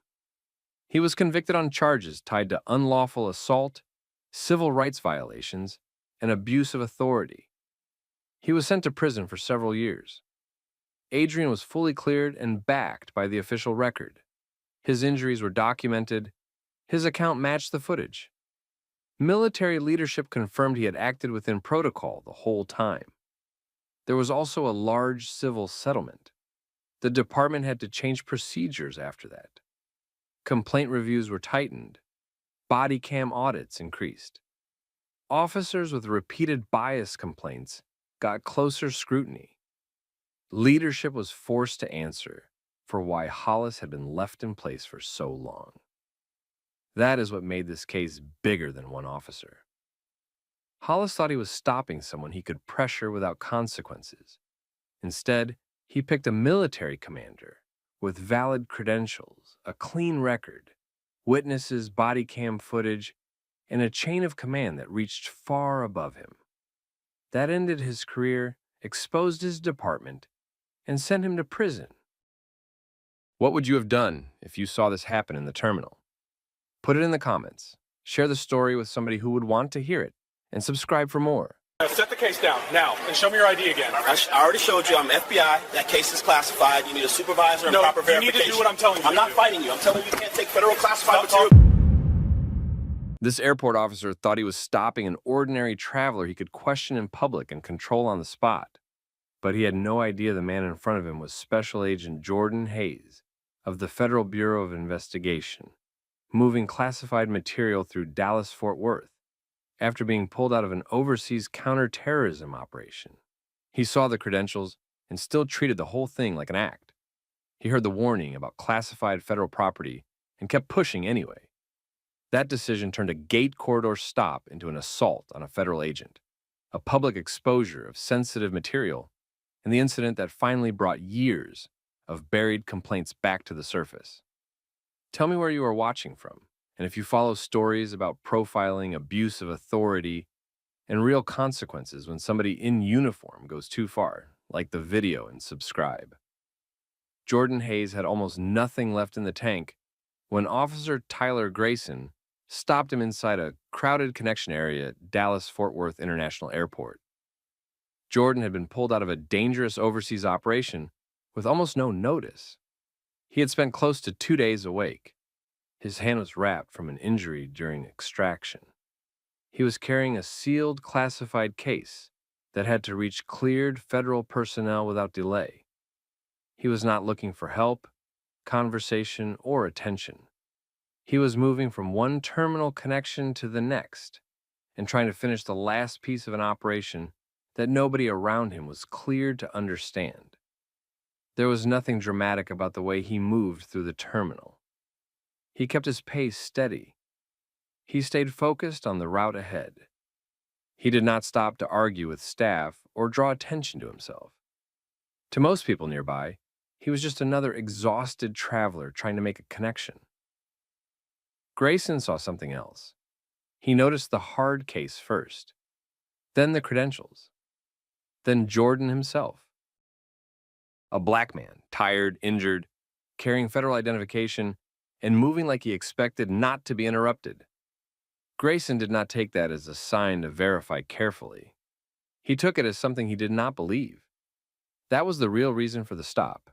He was convicted on charges tied to unlawful assault, civil rights violations, and abuse of authority. He was sent to prison for several years. Adrian was fully cleared and backed by the official record. His injuries were documented. His account matched the footage. Military leadership confirmed he had acted within protocol the whole time. There was also a large civil settlement. The department had to change procedures after that. Complaint reviews were tightened. Body cam audits increased. Officers with repeated bias complaints got closer scrutiny. Leadership was forced to answer for why Hollis had been left in place for so long. That is what made this case bigger than one officer. Hollis thought he was stopping someone he could pressure without consequences. Instead, he picked a military commander with valid credentials, a clean record, witnesses, body cam footage, and a chain of command that reached far above him. That ended his career, exposed his department, and sent him to prison. What would you have done if you saw this happen in the terminal? Put it in the comments. Share the story with somebody who would want to hear it, and subscribe for more. Now set the case down, now, and show me your ID again. I already showed you I'm FBI. That case is classified. You need a supervisor and proper verification. You need to do what I'm telling you. I'm not fighting you. I'm telling you can't take federal classified Stop material. This airport officer thought he was stopping an ordinary traveler he could question in public and control on the spot. But he had no idea the man in front of him was Special Agent Jordan Hayes of the Federal Bureau of Investigation, moving classified material through Dallas-Fort Worth after being pulled out of an overseas counterterrorism operation. He saw the credentials and still treated the whole thing like an act. He heard the warning about classified federal property and kept pushing anyway. That decision turned a gate corridor stop into an assault on a federal agent, a public exposure of sensitive material, and the incident that finally brought years of buried complaints back to the surface. Tell me where you are watching from, and if you follow stories about profiling, abuse of authority, and real consequences when somebody in uniform goes too far, like the video, and subscribe. Jordan Hayes had almost nothing left in the tank when Officer Tyler Grayson stopped him inside a crowded connection area at Dallas-Fort Worth International Airport. Jordan had been pulled out of a dangerous overseas operation with almost no notice. He had spent close to 2 days awake. His hand was wrapped from an injury during extraction. He was carrying a sealed classified case that had to reach cleared federal personnel without delay. He was not looking for help, conversation, or attention. He was moving from one terminal connection to the next and trying to finish the last piece of an operation that nobody around him was cleared to understand. There was nothing dramatic about the way he moved through the terminal. He kept his pace steady. He stayed focused on the route ahead. He did not stop to argue with staff or draw attention to himself. To most people nearby, he was just another exhausted traveler trying to make a connection. Grayson saw something else. He noticed the hard case first, then the credentials, then Jordan himself. A black man, tired, injured, carrying federal identification, and moving like he expected not to be interrupted. Grayson did not take that as a sign to verify carefully. He took it as something he did not believe. That was the real reason for the stop.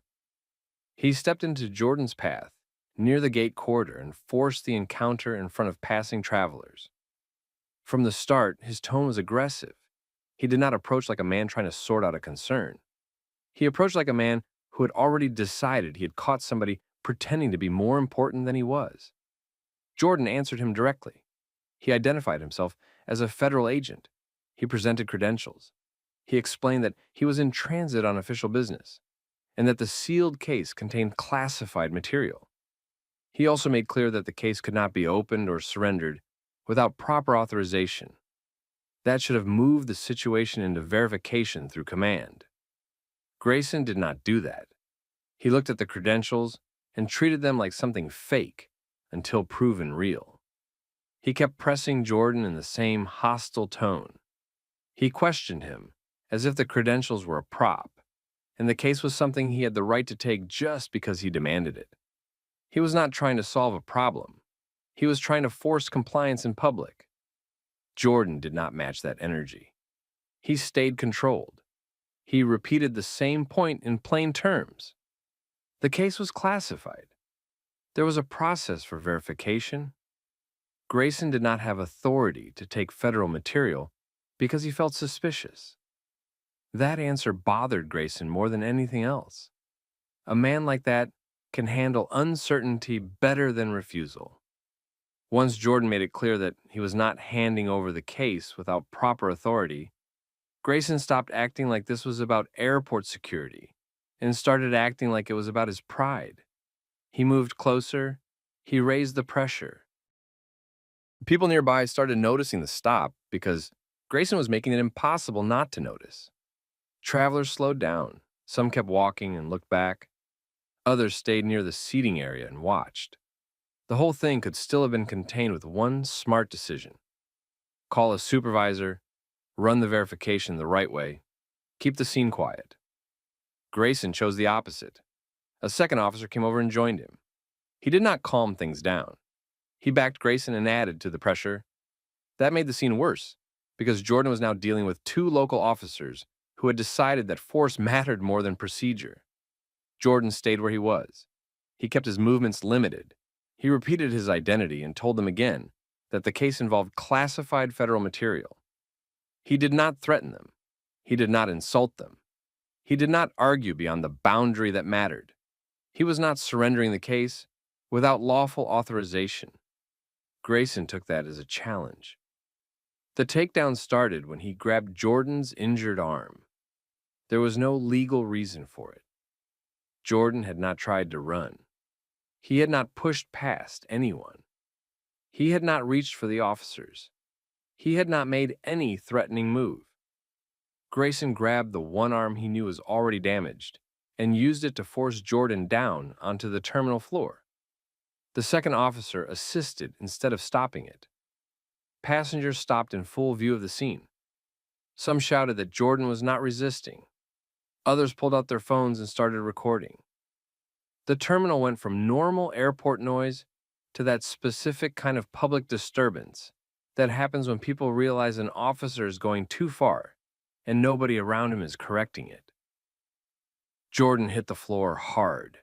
He stepped into Jordan's path, near the gate corridor, and forced the encounter in front of passing travelers. From the start, his tone was aggressive. He did not approach like a man trying to sort out a concern. He approached like a man who had already decided he had caught somebody pretending to be more important than he was. Jordan answered him directly. He identified himself as a federal agent. He presented credentials. He explained that he was in transit on official business, and that the sealed case contained classified material. He also made clear that the case could not be opened or surrendered without proper authorization. That should have moved the situation into verification through command. Grayson did not do that. He looked at the credentials and treated them like something fake until proven real. He kept pressing Jordan in the same hostile tone. He questioned him as if the credentials were a prop, and the case was something he had the right to take just because he demanded it. He was not trying to solve a problem. He was trying to force compliance in public. Jordan did not match that energy. He stayed controlled. He repeated the same point in plain terms. The case was classified. There was a process for verification. Grayson did not have authority to take federal material because he felt suspicious. That answer bothered Grayson more than anything else. A man like that can handle uncertainty better than refusal. Once Jordan made it clear that he was not handing over the case without proper authority, Grayson stopped acting like this was about airport security and started acting like it was about his pride. He moved closer. He raised the pressure. People nearby started noticing the stop because Grayson was making it impossible not to notice. Travelers slowed down. Some kept walking and looked back. Others stayed near the seating area and watched. The whole thing could still have been contained with one smart decision. Call a supervisor, run the verification the right way, keep the scene quiet. Grayson chose the opposite. A second officer came over and joined him. He did not calm things down. He backed Grayson and added to the pressure. That made the scene worse, because Jordan was now dealing with two local officers who had decided that force mattered more than procedure. Jordan stayed where he was. He kept his movements limited. He repeated his identity and told them again that the case involved classified federal material. He did not threaten them. He did not insult them. He did not argue beyond the boundary that mattered. He was not surrendering the case without lawful authorization. Grayson took that as a challenge. The takedown started when he grabbed Jordan's injured arm. There was no legal reason for it. Jordan had not tried to run. He had not pushed past anyone. He had not reached for the officers. He had not made any threatening move. Grayson grabbed the one arm he knew was already damaged and used it to force Jordan down onto the terminal floor. The second officer assisted instead of stopping it. Passengers stopped in full view of the scene. Some shouted that Jordan was not resisting. Others pulled out their phones and started recording. The terminal went from normal airport noise to that specific kind of public disturbance that happens when people realize an officer is going too far and nobody around him is correcting it. Jordan hit the floor hard.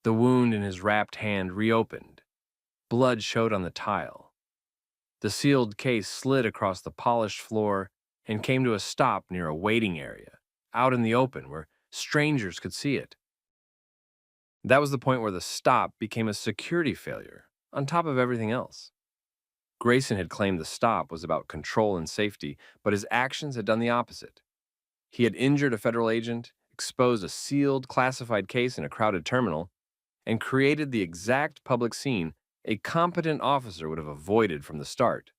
The wound in his wrapped hand reopened. Blood showed on the tile. The sealed case slid across the polished floor and came to a stop near a waiting area, out in the open where strangers could see it. That was the point where the stop became a security failure, on top of everything else. Grayson had claimed the stop was about control and safety, but his actions had done the opposite. He had injured a federal agent, exposed a sealed, classified case in a crowded terminal, and created the exact public scene a competent officer would have avoided from the start.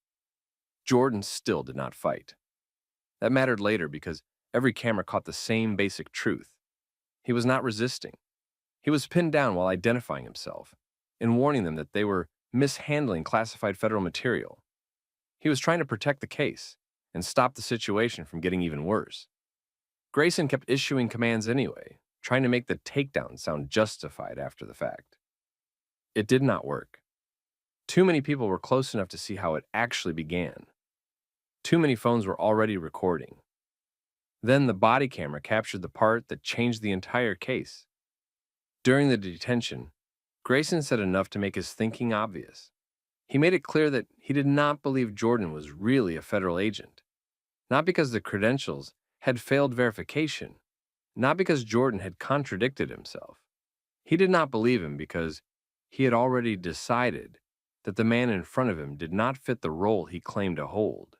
Jordan still did not fight. That mattered later because every camera caught the same basic truth. He was not resisting. He was pinned down while identifying himself and warning them that they were mishandling classified federal material. He was trying to protect the case and stop the situation from getting even worse. Grayson kept issuing commands anyway, trying to make the takedown sound justified after the fact. It did not work. Too many people were close enough to see how it actually began. Too many phones were already recording. Then the body camera captured the part that changed the entire case. During the detention, Grayson said enough to make his thinking obvious. He made it clear that he did not believe Jordan was really a federal agent. Not because the credentials had failed verification, not because Jordan had contradicted himself. He did not believe him because he had already decided that the man in front of him did not fit the role he claimed to hold.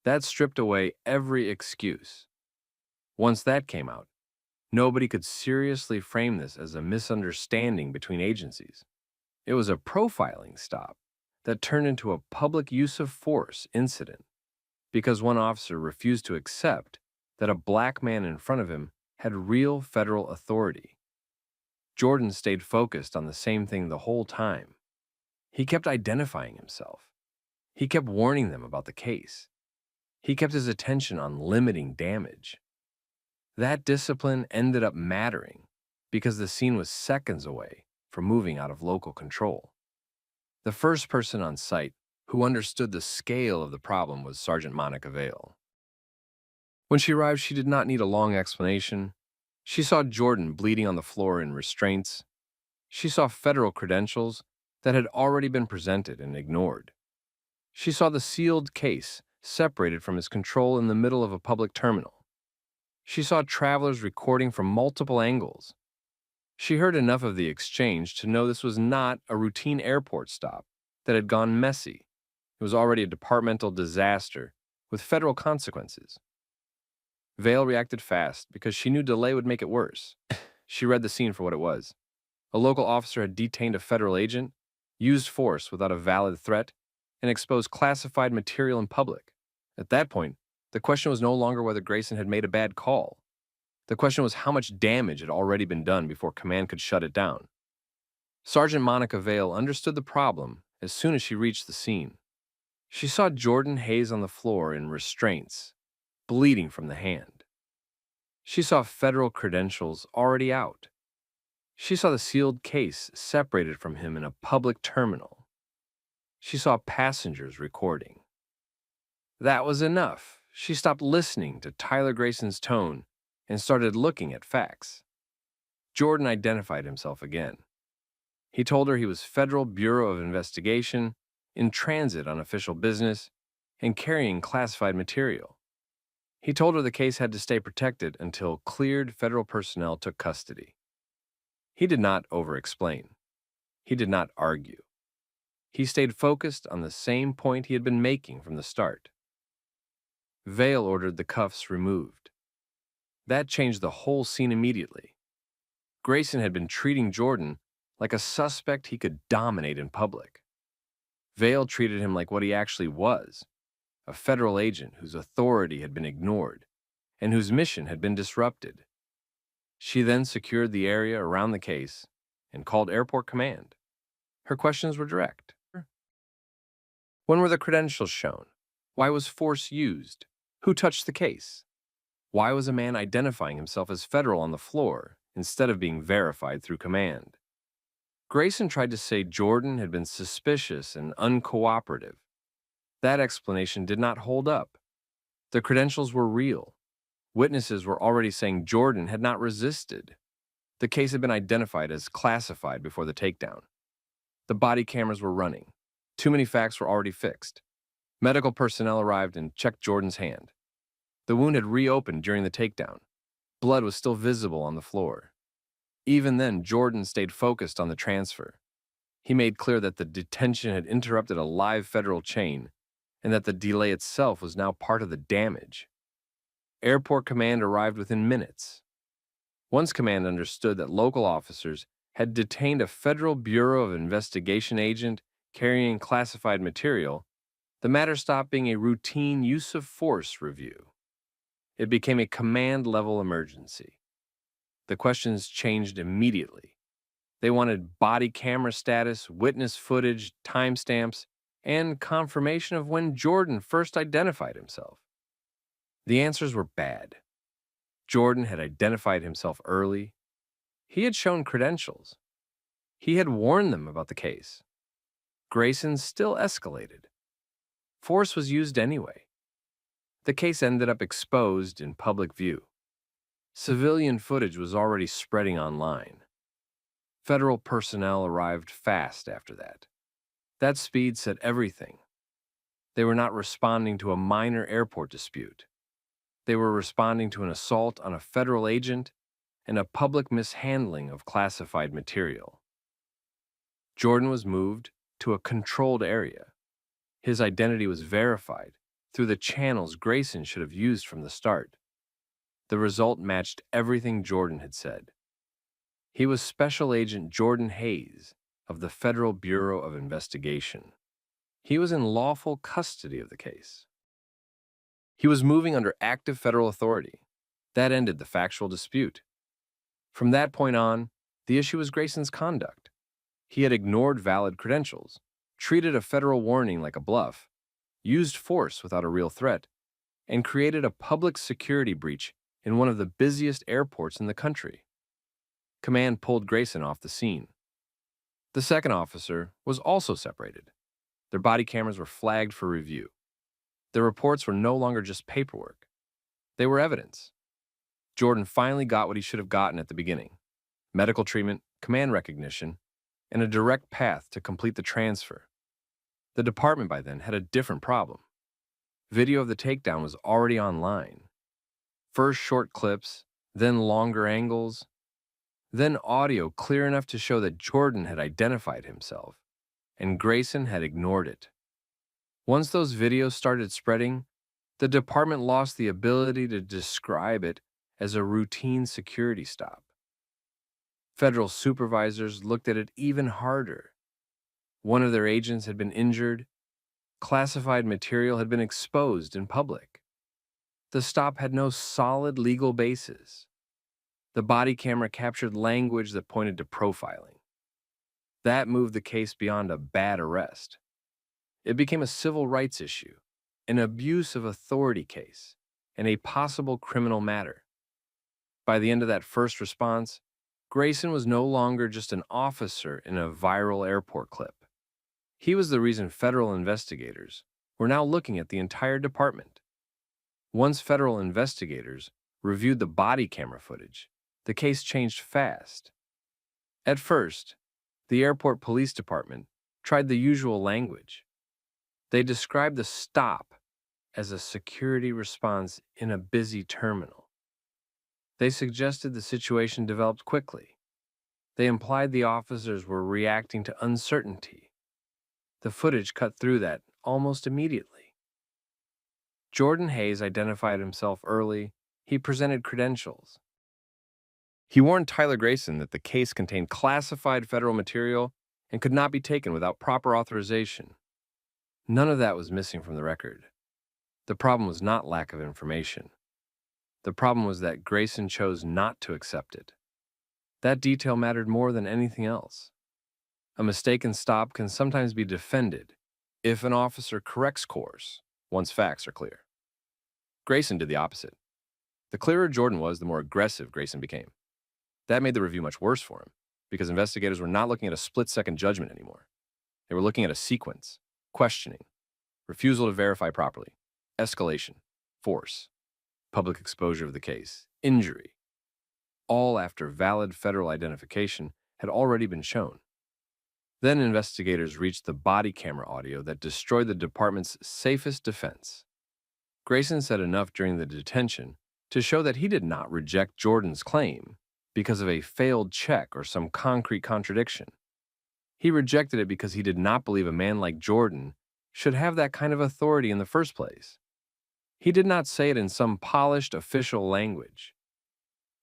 That stripped away every excuse. Once that came out, nobody could seriously frame this as a misunderstanding between agencies. It was a profiling stop that turned into a public use of force incident because one officer refused to accept that a black man in front of him had real federal authority. Jordan stayed focused on the same thing the whole time. He kept identifying himself. He kept warning them about the case. He kept his attention on limiting damage. That discipline ended up mattering because the scene was seconds away from moving out of local control. The first person on site who understood the scale of the problem was Sergeant Monica Vale. When she arrived, she did not need a long explanation. She saw Jordan bleeding on the floor in restraints. She saw federal credentials that had already been presented and ignored. She saw the sealed case separated from his control in the middle of a public terminal. She saw travelers recording from multiple angles. She heard enough of the exchange to know this was not a routine airport stop that had gone messy. It was already a departmental disaster with federal consequences. Vale reacted fast because she knew delay would make it worse. She read the scene for what it was. A local officer had detained a federal agent, used force without a valid threat, and exposed classified material in public. At that point, the question was no longer whether Grayson had made a bad call. The question was how much damage had already been done before command could shut it down. Sergeant Monica Vale understood the problem as soon as she reached the scene. She saw Jordan Hayes on the floor in restraints, bleeding from the hand. She saw federal credentials already out. She saw the sealed case separated from him in a public terminal. she saw passengers recording. That was enough. She stopped listening to Tyler Grayson's tone and started looking at facts. Jordan identified himself again. He told her he was Federal Bureau of Investigation, in transit on official business, and carrying classified material. He told her the case had to stay protected until cleared federal personnel took custody. He did not over-explain. He did not argue. He stayed focused on the same point he had been making from the start. Vale ordered the cuffs removed. That changed the whole scene immediately. Grayson had been treating Jordan like a suspect he could dominate in public. Vale treated him like what he actually was, a federal agent whose authority had been ignored and whose mission had been disrupted. She then secured the area around the case and called Airport Command. Her questions were direct. When were the credentials shown? Why was force used? Who touched the case? Why was a man identifying himself as federal on the floor instead of being verified through command? Grayson tried to say Jordan had been suspicious and uncooperative. That explanation did not hold up. The credentials were real. Witnesses were already saying Jordan had not resisted. The case had been identified as classified before the takedown. The body cameras were running. Too many facts were already fixed. Medical personnel arrived and checked Jordan's hand. The wound had reopened during the takedown. Blood was still visible on the floor. Even then, Jordan stayed focused on the transfer. He made clear that the detention had interrupted a live federal chain and that the delay itself was now part of the damage. Airport Command arrived within minutes. Once command understood that local officers had detained a Federal Bureau of Investigation agent carrying classified material, the matter stopped being a routine use of force review. It became a command-level emergency. The questions changed immediately. They wanted body camera status, witness footage, timestamps, and confirmation of when Jordan first identified himself. The answers were bad. Jordan had identified himself early. He had shown credentials. He had warned them about the case. Grayson still escalated. Force was used anyway. The case ended up exposed in public view. Civilian footage was already spreading online. Federal personnel arrived fast after that. That speed said everything. They were not responding to a minor airport dispute. They were responding to an assault on a federal agent and a public mishandling of classified material. Jordan was moved to a controlled area. His identity was verified through the channels Grayson should have used from the start. The result matched everything Jordan had said. He was Special Agent Jordan Hayes of the Federal Bureau of Investigation. He was in lawful custody of the case. He was moving under active federal authority. That ended the factual dispute. From that point on, the issue was Grayson's conduct. He had ignored valid credentials, treated a federal warning like a bluff, used force without a real threat, and created a public security breach in one of the busiest airports in the country. Command pulled Grayson off the scene. The second officer was also separated. Their body cameras were flagged for review. Their reports were no longer just paperwork. They were evidence. Jordan finally got what he should have gotten at the beginning: medical treatment, command recognition, and a direct path to complete the transfer. The department by then had a different problem. Video of the takedown was already online. First short clips, then longer angles, then audio clear enough to show that Jordan had identified himself, and Grayson had ignored it. Once those videos started spreading, the department lost the ability to describe it as a routine security stop. Federal supervisors looked at it even harder. One of their agents had been injured. Classified material had been exposed in public. The stop had no solid legal basis. The body camera captured language that pointed to profiling. That moved the case beyond a bad arrest. It became a civil rights issue, an abuse of authority case, and a possible criminal matter. By the end of that first response, Grayson was no longer just an officer in a viral airport clip. He was the reason federal investigators were now looking at the entire department. Once federal investigators reviewed the body camera footage, the case changed fast. At first, the airport police department tried the usual language. They described the stop as a security response in a busy terminal. They suggested the situation developed quickly. They implied the officers were reacting to uncertainty. The footage cut through that almost immediately. Jordan Hayes identified himself early. He presented credentials. He warned Tyler Grayson that the case contained classified federal material and could not be taken without proper authorization. None of that was missing from the record. The problem was not lack of information. The problem was that Grayson chose not to accept it. That detail mattered more than anything else. A mistaken stop can sometimes be defended if an officer corrects course once facts are clear. Grayson did the opposite. The clearer Jordan was, the more aggressive Grayson became. That made the review much worse for him, because investigators were not looking at a split-second judgment anymore. They were looking at a sequence: questioning, refusal to verify properly, escalation, force, public exposure of the case, injury, all after valid federal identification had already been shown. Then investigators reached the body camera audio that destroyed the department's safest defense. Grayson said enough during the detention to show that he did not reject Jordan's claim because of a failed check or some concrete contradiction. He rejected it because he did not believe a man like Jordan should have that kind of authority in the first place. He did not say it in some polished official language.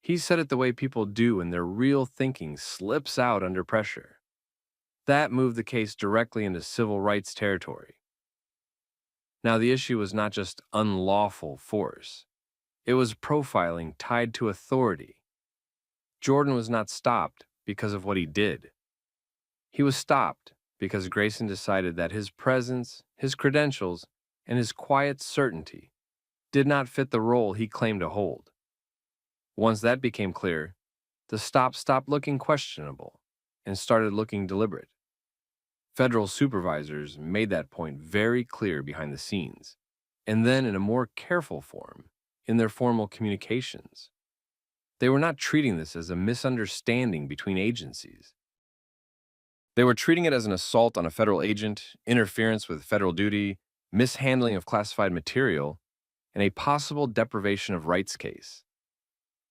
He said it the way people do when their real thinking slips out under pressure. That moved the case directly into civil rights territory. Now, the issue was not just unlawful force. It was profiling tied to authority. Jordan was not stopped because of what he did. He was stopped because Grayson decided that his presence, his credentials, and his quiet certainty did not fit the role he claimed to hold. Once that became clear, the stop stopped looking questionable and started looking deliberate. Federal supervisors made that point very clear behind the scenes, and then in a more careful form in their formal communications. They were not treating this as a misunderstanding between agencies. They were treating it as an assault on a federal agent, interference with federal duty, mishandling of classified material, and a possible deprivation of rights case.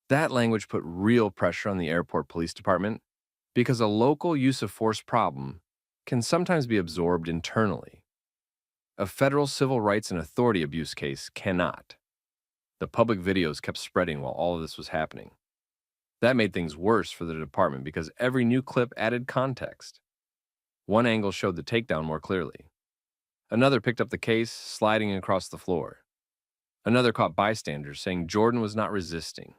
That language put real pressure on the airport police department because a local use of force problem can sometimes be absorbed internally. A federal civil rights and authority abuse case cannot. The public videos kept spreading while all of this was happening. That made things worse for the department because every new clip added context. One angle showed the takedown more clearly. Another picked up the case, sliding across the floor. Another caught bystanders saying Jordan was not resisting.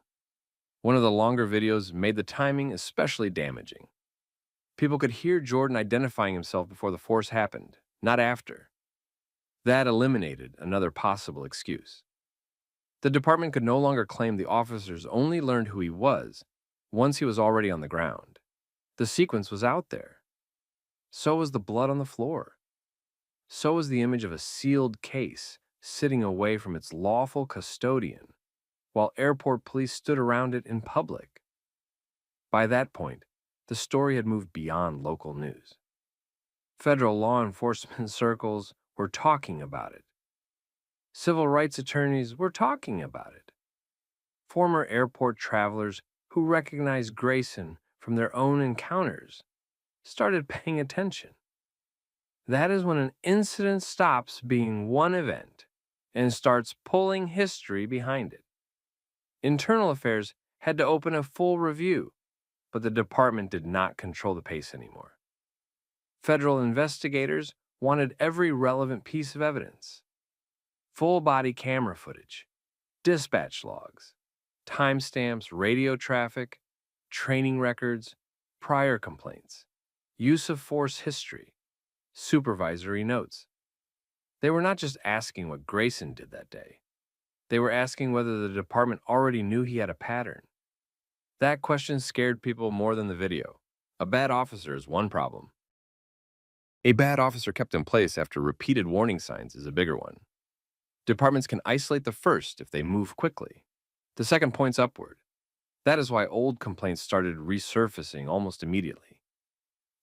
One of the longer videos made the timing especially damaging. People could hear Jordan identifying himself before the force happened, not after. That eliminated another possible excuse. The department could no longer claim the officers only learned who he was once he was already on the ground. The sequence was out there. So was the blood on the floor. So was the image of a sealed case sitting away from its lawful custodian, while airport police stood around it in public. By that point, the story had moved beyond local news. Federal law enforcement circles were talking about it. Civil rights attorneys were talking about it. Former airport travelers who recognized Grayson from their own encounters started paying attention. That is when an incident stops being one event and starts pulling history behind it. Internal affairs had to open a full review, but the department did not control the pace anymore. Federal investigators wanted every relevant piece of evidence: full body camera footage, dispatch logs, timestamps, radio traffic, training records, prior complaints, use of force history, supervisory notes. They were not just asking what Grayson did that day. They were asking whether the department already knew he had a pattern. That question scared people more than the video. A bad officer is one problem. A bad officer kept in place after repeated warning signs is a bigger one. Departments can isolate the first if they move quickly. The second points upward. That is why old complaints started resurfacing almost immediately.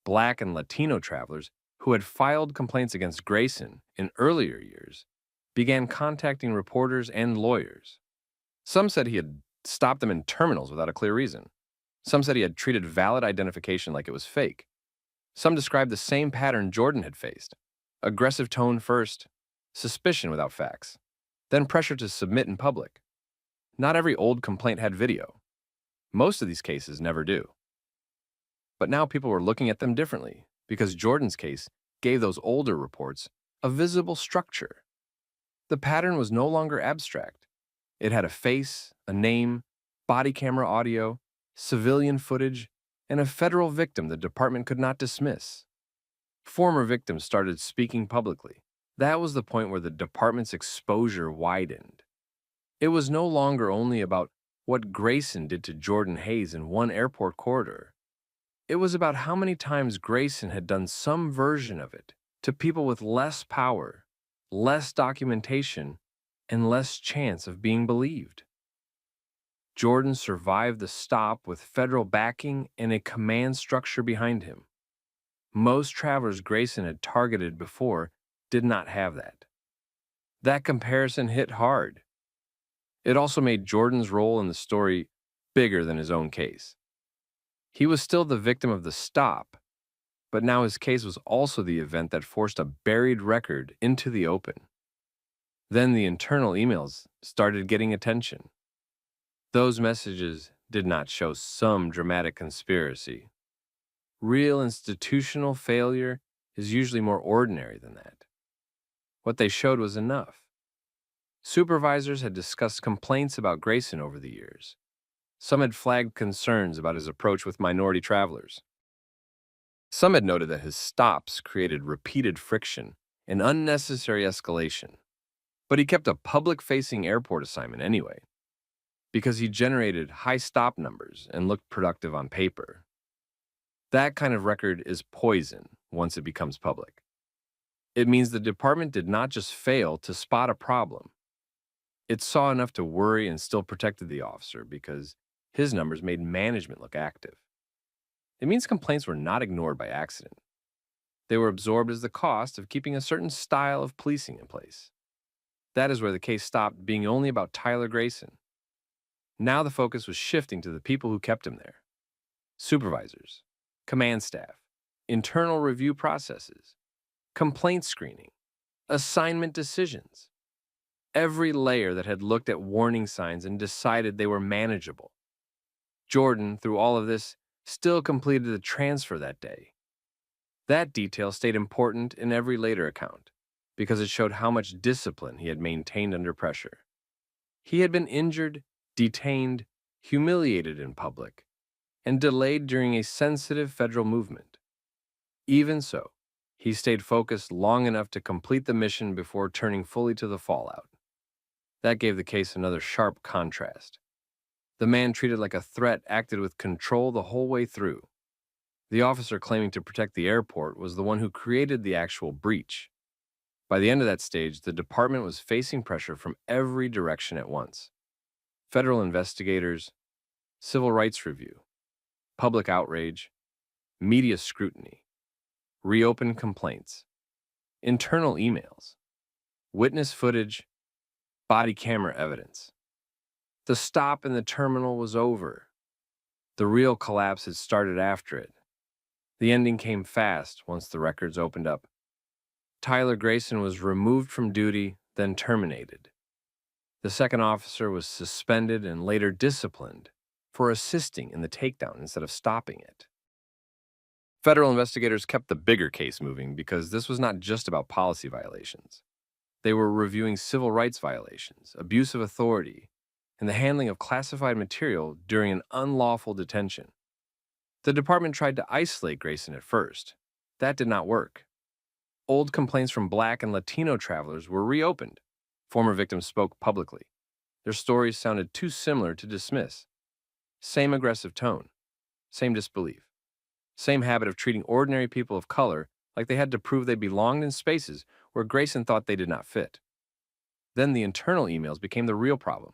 Black and Latino travelers who had filed complaints against Grayson in earlier years began contacting reporters and lawyers. Some said he had stopped them in terminals without a clear reason. Some said he had treated valid identification like it was fake. Some described the same pattern Jordan had faced: aggressive tone first, suspicion without facts, then pressure to submit in public. Not every old complaint had video. Most of these cases never do. But now people were looking at them differently because Jordan's case gave those older reports a visible structure. The pattern was no longer abstract. It had a face, a name, body camera audio, civilian footage, and a federal victim the department could not dismiss. Former victims started speaking publicly. That was the point where the department's exposure widened. It was no longer only about what Grayson did to Jordan Hayes in one airport corridor. It was about how many times Grayson had done some version of it to people with less power, less documentation, and less chance of being believed. Jordan survived the stop with federal backing and a command structure behind him. Most travelers Grayson had targeted before did not have that. That comparison hit hard. It also made Jordan's role in the story bigger than his own case. He was still the victim of the stop, but now his case was also the event that forced a buried record into the open. Then the internal emails started getting attention. Those messages did not show some dramatic conspiracy. Real institutional failure is usually more ordinary than that. What they showed was enough. Supervisors had discussed complaints about Grayson over the years. Some had flagged concerns about his approach with minority travelers. Some had noted that his stops created repeated friction and unnecessary escalation. But he kept a public-facing airport assignment anyway, because he generated high stop numbers and looked productive on paper. That kind of record is poison once it becomes public. It means the department did not just fail to spot a problem. It saw enough to worry and still protected the officer because his numbers made management look active. It means complaints were not ignored by accident. They were absorbed as the cost of keeping a certain style of policing in place. That is where the case stopped being only about Tyler Grayson. Now the focus was shifting to the people who kept him there. Supervisors, command staff, internal review processes, complaint screening, assignment decisions. Every layer that had looked at warning signs and decided they were manageable. Jordan, through all of this, still completed the transfer that day. That detail stayed important in every later account because it showed how much discipline he had maintained under pressure. He had been injured, detained, humiliated in public, and delayed during a sensitive federal movement. Even so, he stayed focused long enough to complete the mission before turning fully to the fallout. That gave the case another sharp contrast. The man treated like a threat acted with control the whole way through. The officer claiming to protect the airport was the one who created the actual breach. By the end of that stage, the department was facing pressure from every direction at once. Federal investigators, civil rights review, public outrage, media scrutiny, reopened complaints, internal emails, witness footage, body camera evidence. The stop in the terminal was over. The real collapse had started after it. The ending came fast once the records opened up. Tyler Grayson was removed from duty, then terminated. The second officer was suspended and later disciplined for assisting in the takedown instead of stopping it. Federal investigators kept the bigger case moving because this was not just about policy violations. They were reviewing civil rights violations, abuse of authority, and the handling of classified material during an unlawful detention. The department tried to isolate Grayson at first. That did not work. Old complaints from Black and Latino travelers were reopened. Former victims spoke publicly. Their stories sounded too similar to dismiss. Same aggressive tone, same disbelief, same habit of treating ordinary people of color like they had to prove they belonged in spaces where Grayson thought they did not fit. Then the internal emails became the real problem.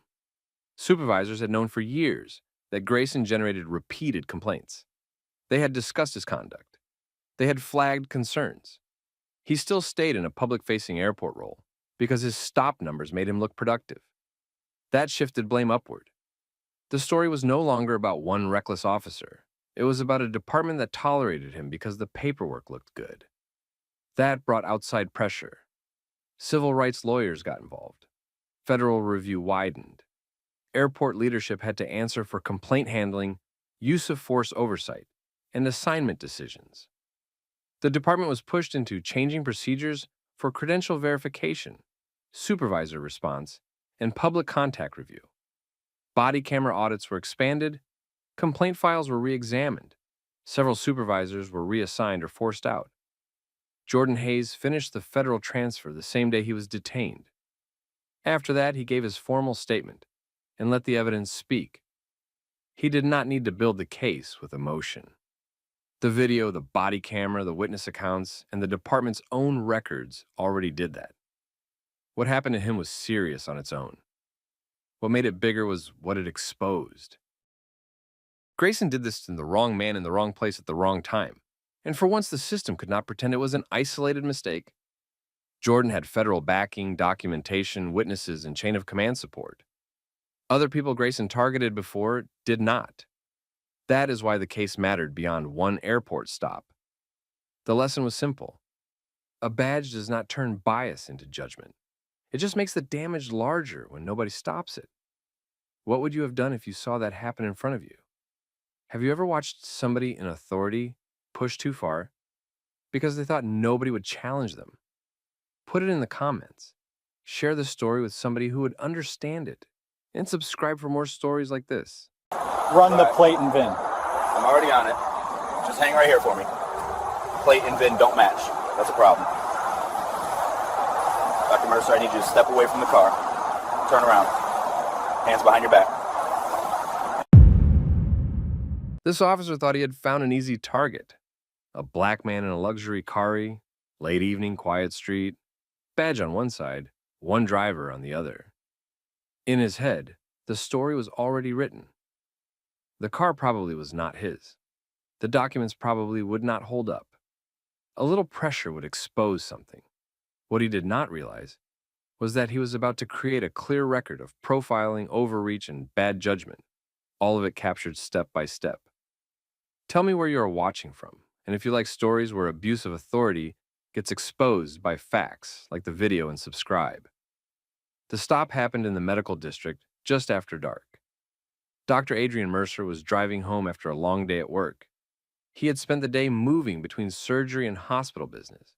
Supervisors had known for years that Grayson generated repeated complaints. They had discussed his conduct. They had flagged concerns. He still stayed in a public-facing airport role because his stop numbers made him look productive. That shifted blame upward. The story was no longer about one reckless officer. It was about a department that tolerated him because the paperwork looked good. That brought outside pressure. Civil rights lawyers got involved. Federal review widened. Airport leadership had to answer for complaint handling, use of force oversight, and assignment decisions. The department was pushed into changing procedures for credential verification, supervisor response, and public contact review. Body camera audits were expanded, complaint files were re-examined, several supervisors were reassigned or forced out. Jordan Hayes finished the federal transfer the same day he was detained. After that, he gave his formal statement and let the evidence speak. He did not need to build the case with emotion. The video, the body camera, the witness accounts, and the department's own records already did that. What happened to him was serious on its own. What made it bigger was what it exposed. Grayson did this to the wrong man in the wrong place at the wrong time, and for once the system could not pretend it was an isolated mistake. Jordan had federal backing, documentation, witnesses, and chain of command support. Other people Grayson targeted before did not. That is why the case mattered beyond one airport stop. The lesson was simple. A badge does not turn bias into judgment. It just makes the damage larger when nobody stops it. What would you have done if you saw that happen in front of you? Have you ever watched somebody in authority push too far because they thought nobody would challenge them? Put it in the comments. Share the story with somebody who would understand it. And subscribe for more stories like this. Run the plate and VIN. I'm already on it. Just hang right here for me. Plate and VIN don't match. That's a problem. Dr. Mercer, I need you to step away from the car. Turn around. Hands behind your back. This officer thought he had found an easy target. A black man in a luxury car, late evening, quiet street, badge on one side, one driver on the other. In his head, the story was already written. The car probably was not his. The documents probably would not hold up. A little pressure would expose something. What he did not realize was that he was about to create a clear record of profiling, overreach, and bad judgment, all of it captured step by step. Tell me where you are watching from, and if you like stories where abuse of authority gets exposed by facts, like the video, and subscribe. The stop happened in the medical district just after dark. Dr. Adrian Mercer was driving home after a long day at work. He had spent the day moving between surgery and hospital business.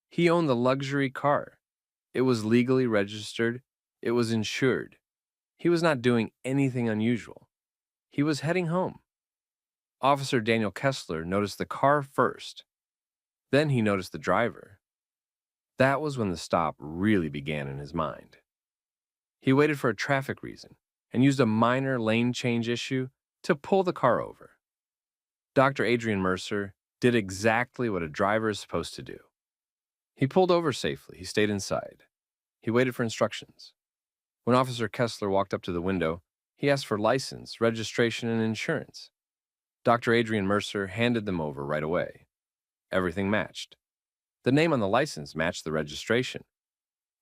He owned the luxury car. It was legally registered. It was insured. He was not doing anything unusual. He was heading home. Officer Daniel Kessler noticed the car first. Then he noticed the driver. That was when the stop really began in his mind. He waited for a traffic reason and used a minor lane change issue to pull the car over. Dr. Adrian Mercer did exactly what a driver is supposed to do. He pulled over safely. He stayed inside. He waited for instructions. When Officer Kessler walked up to the window, he asked for license, registration, and insurance. Dr. Adrian Mercer handed them over right away. Everything matched. The name on the license matched the registration.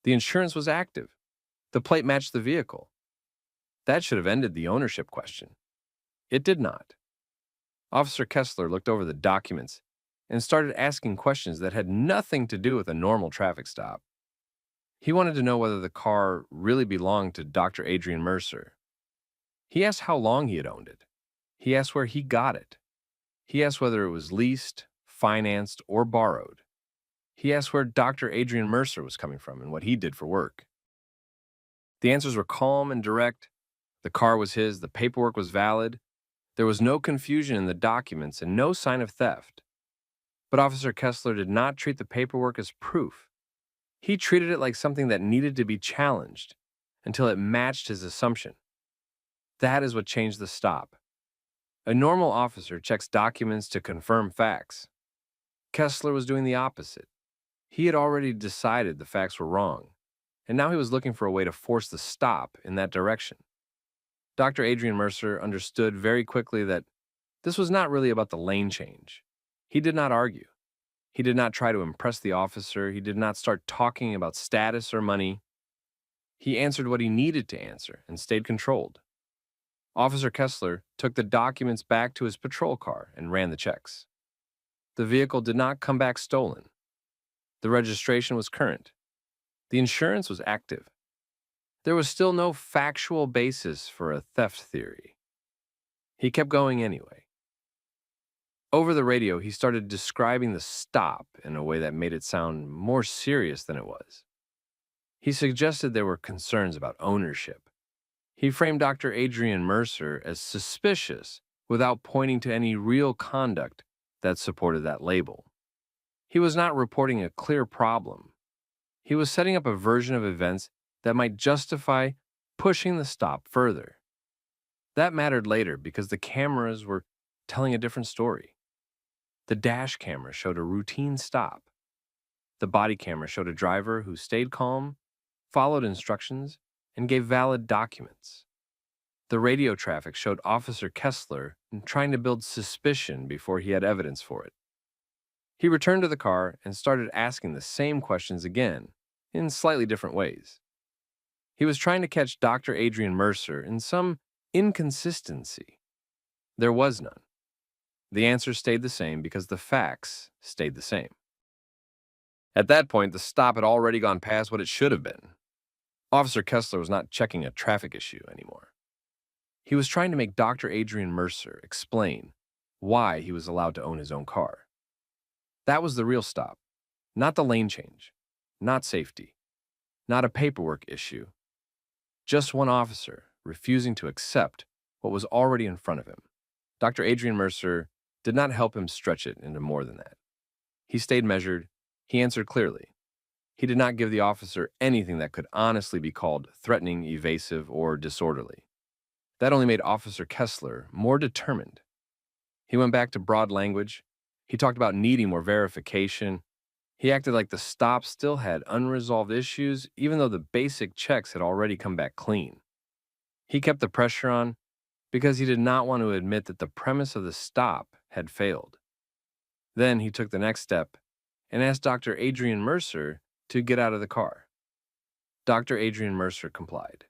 The insurance was active. The plate matched the vehicle. That should have ended the ownership question. It did not. Officer Kessler looked over the documents and started asking questions that had nothing to do with a normal traffic stop. He wanted to know whether the car really belonged to Dr. Adrian Mercer. He asked how long he had owned it. He asked where he got it. He asked whether it was leased, financed, or borrowed. He asked where Dr. Adrian Mercer was coming from and what he did for work. The answers were calm and direct. The car was his, the paperwork was valid. There was no confusion in the documents and no sign of theft. But Officer Kessler did not treat the paperwork as proof. He treated it like something that needed to be challenged until it matched his assumption. That is what changed the stop. A normal officer checks documents to confirm facts. Kessler was doing the opposite. He had already decided the facts were wrong, and now he was looking for a way to force the stop in that direction. Dr. Adrian Mercer understood very quickly that this was not really about the lane change. He did not argue. He did not try to impress the officer. He did not start talking about status or money. He answered what he needed to answer and stayed controlled. Officer Kessler took the documents back to his patrol car and ran the checks. The vehicle did not come back stolen. The registration was current. The insurance was active. There was still no factual basis for a theft theory. He kept going anyway. Over the radio, he started describing the stop in a way that made it sound more serious than it was. He suggested there were concerns about ownership. He framed Dr. Adrian Mercer as suspicious without pointing to any real conduct that supported that label. He was not reporting a clear problem. He was setting up a version of events that might justify pushing the stop further. That mattered later because the cameras were telling a different story. The dash camera showed a routine stop. The body camera showed a driver who stayed calm, followed instructions, and gave valid documents. The radio traffic showed Officer Kessler trying to build suspicion before he had evidence for it. He returned to the car and started asking the same questions again, in slightly different ways. He was trying to catch Dr. Adrian Mercer in some inconsistency. There was none. The answer stayed the same because the facts stayed the same. At that point, the stop had already gone past what it should have been. Officer Kessler was not checking a traffic issue anymore. He was trying to make Dr. Adrian Mercer explain why he was allowed to own his own car. That was the real stop, not the lane change, not safety, not a paperwork issue. Just one officer refusing to accept what was already in front of him. Dr. Adrian Mercer did not help him stretch it into more than that. He stayed measured. He answered clearly. He did not give the officer anything that could honestly be called threatening, evasive, or disorderly. That only made Officer Kessler more determined. He went back to broad language. He talked about needing more verification. He acted like the stop still had unresolved issues, even though the basic checks had already come back clean. He kept the pressure on because he did not want to admit that the premise of the stop had failed. Then he took the next step and asked Dr. Adrian Mercer to get out of the car. Dr. Adrian Mercer complied.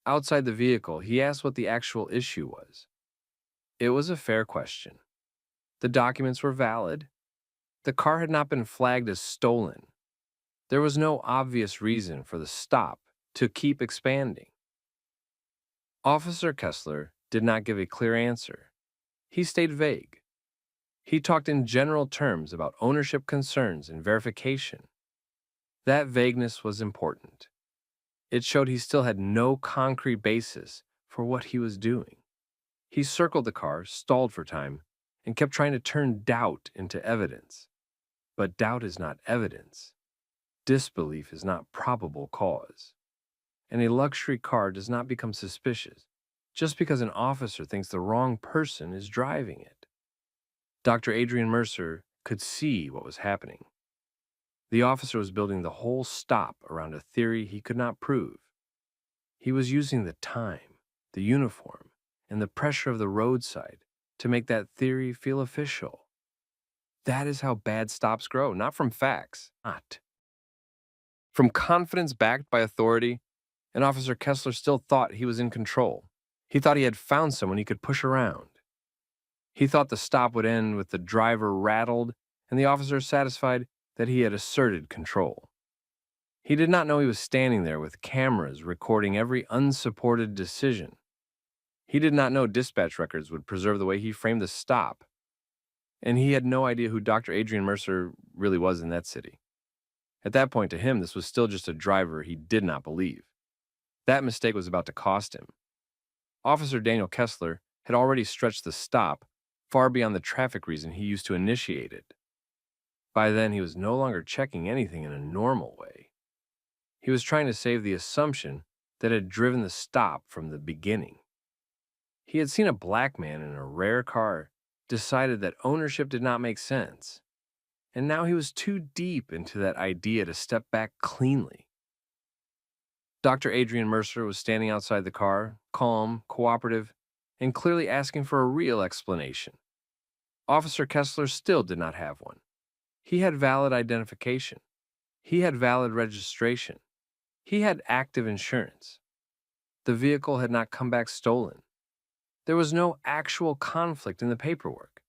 Outside the vehicle, he asked what the actual issue was. It was a fair question. The documents were valid. The car had not been flagged as stolen. There was no obvious reason for the stop to keep expanding. Officer Kessler did not give a clear answer. He stayed vague. He talked in general terms about ownership concerns and verification. That vagueness was important. It showed he still had no concrete basis for what he was doing. He circled the car, stalled for time, and kept trying to turn doubt into evidence. But doubt is not evidence. Disbelief is not probable cause. And a luxury car does not become suspicious just because an officer thinks the wrong person is driving it. Dr. Adrian Mercer could see what was happening. The officer was building the whole stop around a theory he could not prove. He was using the time, the uniform, and the pressure of the roadside to make that theory feel official. That is how bad stops grow, not from facts, not. From confidence backed by authority, and Officer Kessler still thought he was in control. He thought he had found someone he could push around. He thought the stop would end with the driver rattled and the officer satisfied that he had asserted control. He did not know he was standing there with cameras recording every unsupported decision. He did not know dispatch records would preserve the way he framed the stop. And he had no idea who Dr. Adrian Mercer really was in that city. At that point, to him, this was still just a driver he did not believe. That mistake was about to cost him. Officer Daniel Kessler had already stretched the stop far beyond the traffic reason he used to initiate it. By then, he was no longer checking anything in a normal way. He was trying to save the assumption that had driven the stop from the beginning. He had seen a black man in a rare car, decided that ownership did not make sense. and now he was too deep into that idea to step back cleanly. Dr. Adrian Mercer was standing outside the car, calm, cooperative, and clearly asking for a real explanation. Officer Kessler still did not have one. He had valid identification. He had valid registration. He had active insurance. The vehicle had not come back stolen. There was no actual conflict in the paperwork.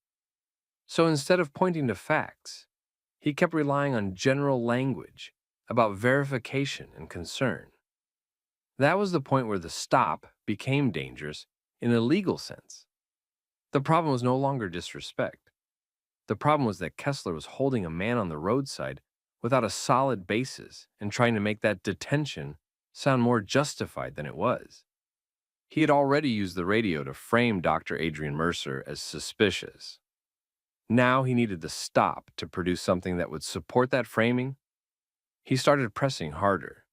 So instead of pointing to facts, he kept relying on general language about verification and concern. That was the point where the stop became dangerous in a legal sense. The problem was no longer disrespect. The problem was that Kessler was holding a man on the roadside without a solid basis and trying to make that detention sound more justified than it was. He had already used the radio to frame Dr. Adrian Mercer as suspicious. Now he needed the stop to produce something that would support that framing. He started pressing harder.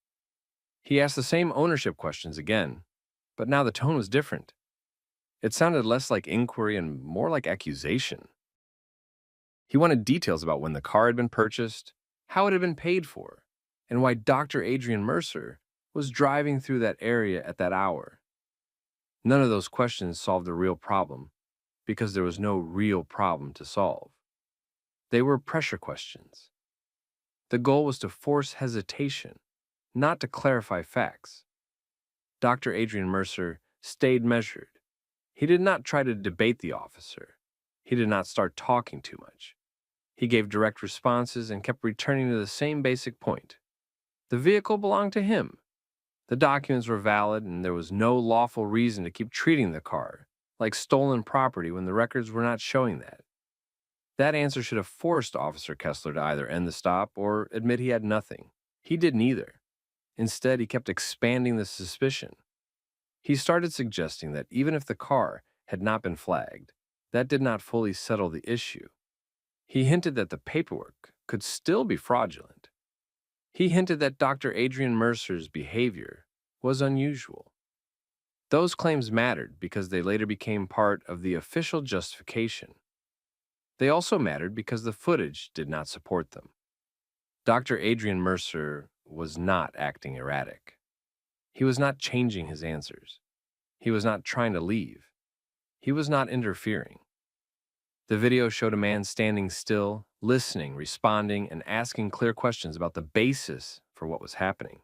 He asked the same ownership questions again, but now the tone was different. It sounded less like inquiry and more like accusation. He wanted details about when the car had been purchased, how it had been paid for, and why Dr. Adrian Mercer was driving through that area at that hour. None of those questions solved the real problem, because there was no real problem to solve. They were pressure questions. The goal was to force hesitation, not to clarify facts. Dr. Adrian Mercer stayed measured. He did not try to debate the officer. He did not start talking too much. He gave direct responses and kept returning to the same basic point. The vehicle belonged to him. The documents were valid, and there was no lawful reason to keep treating the car like stolen property when the records were not showing that. That answer should have forced Officer Kessler to either end the stop or admit he had nothing. He did neither. Instead, he kept expanding the suspicion. He started suggesting that even if the car had not been flagged, that did not fully settle the issue. He hinted that the paperwork could still be fraudulent. He hinted that Dr. Adrian Mercer's behavior was unusual. Those claims mattered because they later became part of the official justification. They also mattered because the footage did not support them. Dr. Adrian Mercer was not acting erratic. He was not changing his answers. He was not trying to leave. He was not interfering. The video showed a man standing still, listening, responding, and asking clear questions about the basis for what was happening.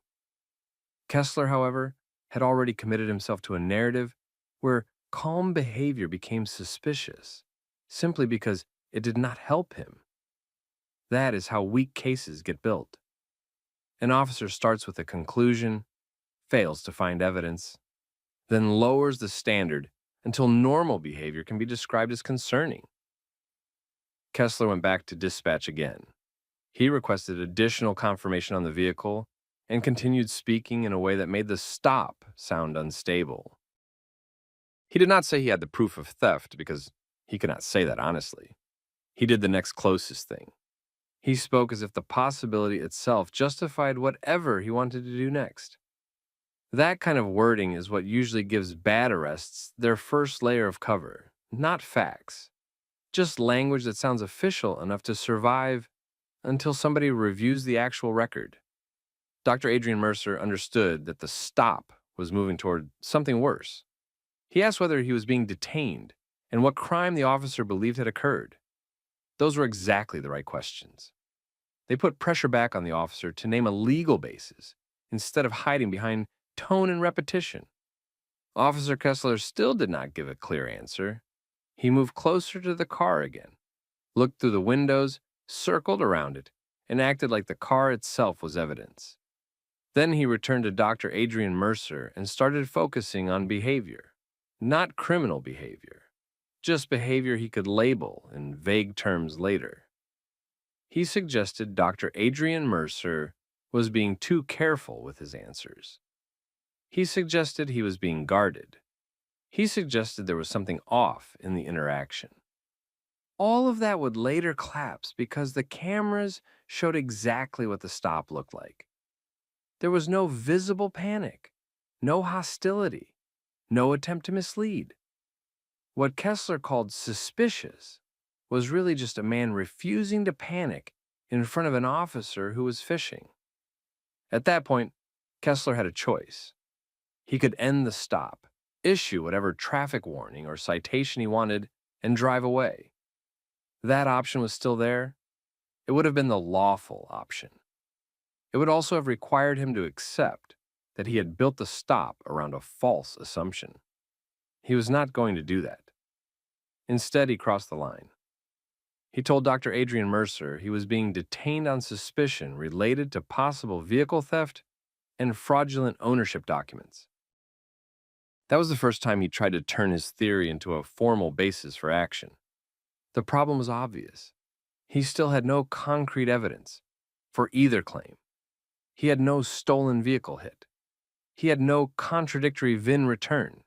Kessler, however, had already committed himself to a narrative where calm behavior became suspicious simply because it did not help him. That is how weak cases get built. An officer starts with a conclusion, fails to find evidence, then lowers the standard until normal behavior can be described as concerning. Kessler went back to dispatch again. He requested additional confirmation on the vehicle and continued speaking in a way that made the stop sound unstable. He did not say he had the proof of theft because he could not say that honestly. He did the next closest thing. He spoke as if the possibility itself justified whatever he wanted to do next. That kind of wording is what usually gives bad arrests their first layer of cover, not facts. Just language that sounds official enough to survive until somebody reviews the actual record. Dr. Adrian Mercer understood that the stop was moving toward something worse. He asked whether he was being detained and what crime the officer believed had occurred. Those were exactly the right questions. They put pressure back on the officer to name a legal basis instead of hiding behind tone and repetition. Officer Kessler still did not give a clear answer. He moved closer to the car again, looked through the windows, circled around it, and acted like the car itself was evidence. Then he returned to Dr. Adrian Mercer and started focusing on behavior, not criminal behavior, just behavior he could label in vague terms later. He suggested Dr. Adrian Mercer was being too careful with his answers. He suggested he was being guarded. He suggested there was something off in the interaction. All of that would later collapse because the cameras showed exactly what the stop looked like. There was no visible panic, no hostility, no attempt to mislead. What Kessler called suspicious was really just a man refusing to panic in front of an officer who was fishing. At that point, Kessler had a choice. He could end the stop, issue whatever traffic warning or citation he wanted, and drive away. That option was still there. It would have been the lawful option. It would also have required him to accept that he had built the stop around a false assumption. He was not going to do that. Instead, he crossed the line. He told Dr. Adrian Mercer he was being detained on suspicion related to possible vehicle theft and fraudulent ownership documents. That was the first time he tried to turn his theory into a formal basis for action. The problem was obvious. He still had no concrete evidence for either claim. He had no stolen vehicle hit. He had no contradictory VIN return.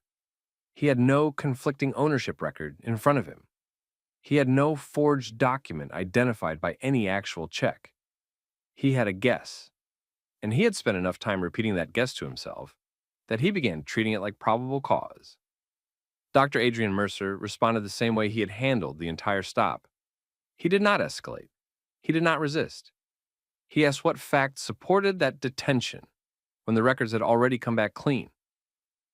He had no conflicting ownership record in front of him. He had no forged document identified by any actual check. He had a guess, and he had spent enough time repeating that guess to himself that he began treating it like probable cause. Dr. Adrian Mercer responded the same way he had handled the entire stop. He did not escalate. He did not resist. He asked what facts supported that detention when the records had already come back clean.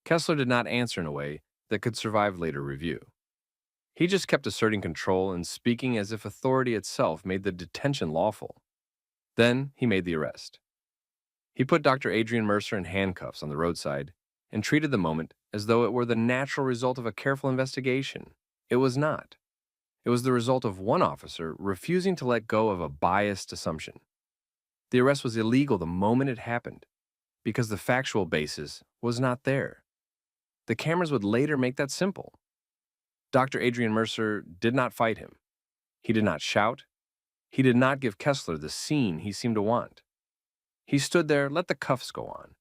Kessler did not answer in a way that could survive later review. He just kept asserting control and speaking as if authority itself made the detention lawful. Then he made the arrest. He put Dr. Adrian Mercer in handcuffs on the roadside and treated the moment as though it were the natural result of a careful investigation. It was not. It was the result of one officer refusing to let go of a biased assumption. The arrest was illegal the moment it happened because the factual basis was not there. The cameras would later make that simple. Dr. Adrian Mercer did not fight him. He did not shout. He did not give Kessler the scene he seemed to want. He stood there, let the cuffs go on,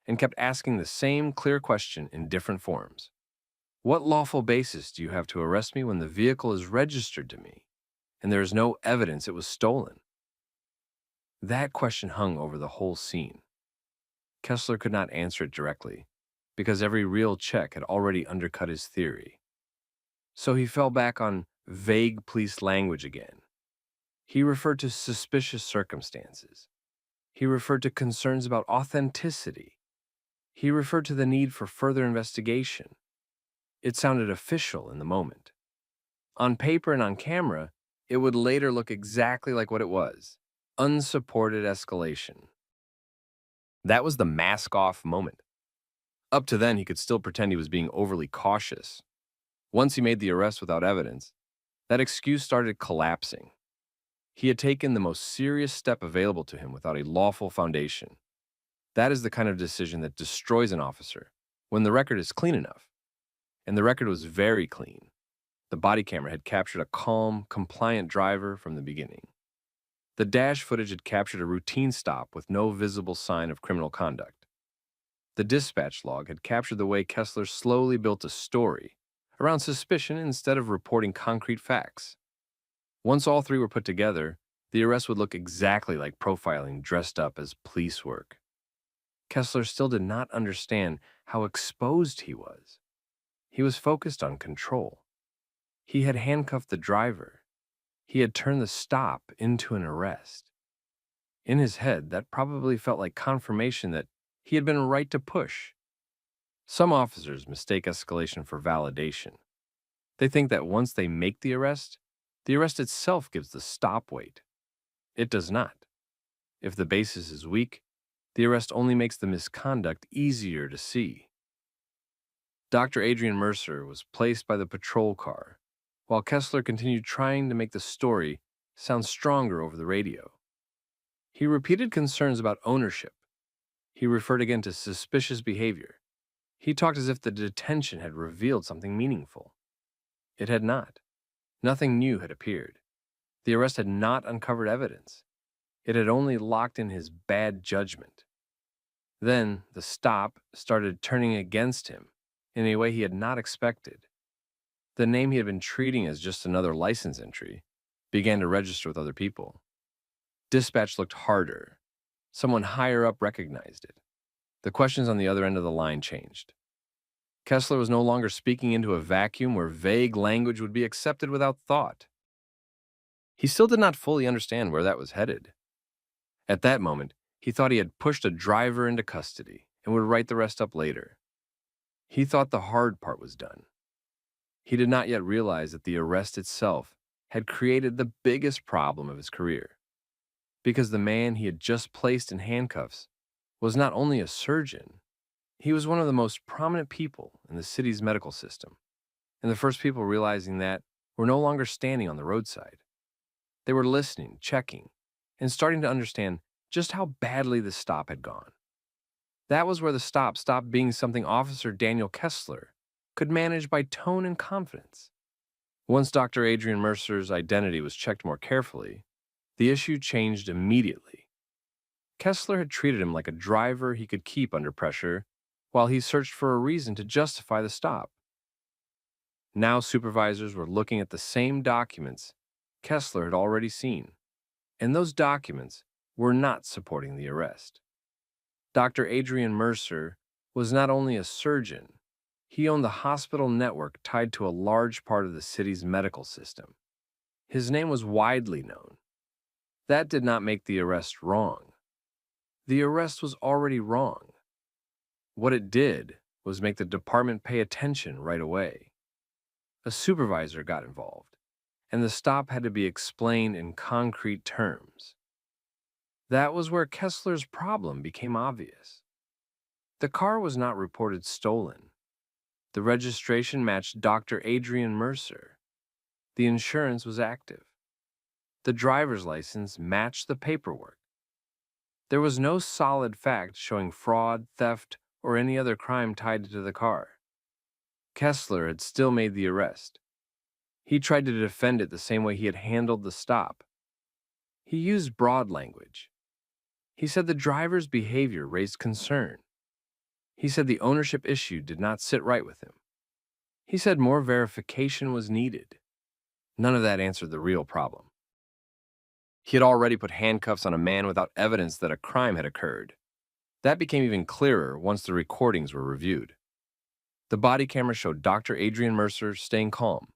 and kept asking the same clear question in different forms. What lawful basis do you have to arrest me when the vehicle is registered to me and there is no evidence it was stolen? That question hung over the whole scene. Kessler could not answer it directly because every real check had already undercut his theory. So he fell back on vague police language again. He referred to suspicious circumstances. He referred to concerns about authenticity. He referred to the need for further investigation. It sounded official in the moment. On paper and on camera, it would later look exactly like what it was: unsupported escalation. That was the mask-off moment. Up to then, he could still pretend he was being overly cautious. Once he made the arrest without evidence, that excuse started collapsing. He had taken the most serious step available to him without a lawful foundation. That is the kind of decision that destroys an officer when the record is clean enough. And the record was very clean. The body camera had captured a calm, compliant driver from the beginning. The dash footage had captured a routine stop with no visible sign of criminal conduct. The dispatch log had captured the way Kessler slowly built a story around suspicion instead of reporting concrete facts. Once all three were put together, the arrest would look exactly like profiling dressed up as police work. Kessler still did not understand how exposed he was. He was focused on control. He had handcuffed the driver. He had turned the stop into an arrest. In his head, that probably felt like confirmation that he had been right to push. Some officers mistake escalation for validation. They think that once they make the arrest itself gives the stop weight. It does not. If the basis is weak, the arrest only makes the misconduct easier to see. Dr. Adrian Mercer was placed by the patrol car, while Kessler continued trying to make the story sound stronger over the radio. He repeated concerns about ownership. He referred again to suspicious behavior. He talked as if the detention had revealed something meaningful. It had not. Nothing new had appeared. The arrest had not uncovered evidence. It had only locked in his bad judgment. Then the stop started turning against him in a way he had not expected. The name he had been treating as just another license entry began to register with other people. Dispatch looked harder. Someone higher up recognized it. The questions on the other end of the line changed. Kessler was no longer speaking into a vacuum where vague language would be accepted without thought. He still did not fully understand where that was headed. At that moment, he thought he had pushed a driver into custody and would write the rest up later. He thought the hard part was done. He did not yet realize that the arrest itself had created the biggest problem of his career, because the man he had just placed in handcuffs was not only a surgeon, he was one of the most prominent people in the city's medical system, and the first people realizing that were no longer standing on the roadside. They were listening, checking, and starting to understand just how badly the stop had gone. That was where the stop stopped being something Officer Daniel Kessler could manage by tone and confidence. Once Dr. Adrian Mercer's identity was checked more carefully, the issue changed immediately. Kessler had treated him like a driver he could keep under pressure while he searched for a reason to justify the stop. Now supervisors were looking at the same documents Kessler had already seen, and those documents were not supporting the arrest. Dr. Adrian Mercer was not only a surgeon, he owned the hospital network tied to a large part of the city's medical system. His name was widely known. That did not make the arrest wrong. The arrest was already wrong. What it did was make the department pay attention right away. A supervisor got involved, and the stop had to be explained in concrete terms. That was where Kessler's problem became obvious. The car was not reported stolen. The registration matched Dr. Adrian Mercer. The insurance was active. The driver's license matched the paperwork. There was no solid fact showing fraud, theft, or any other crime tied to the car. Kessler had still made the arrest. He tried to defend it the same way he had handled the stop. He used broad language. He said the driver's behavior raised concern. He said the ownership issue did not sit right with him. He said more verification was needed. None of that answered the real problem. He had already put handcuffs on a man without evidence that a crime had occurred. That became even clearer once the recordings were reviewed. The body camera showed Dr. Adrian Mercer staying calm,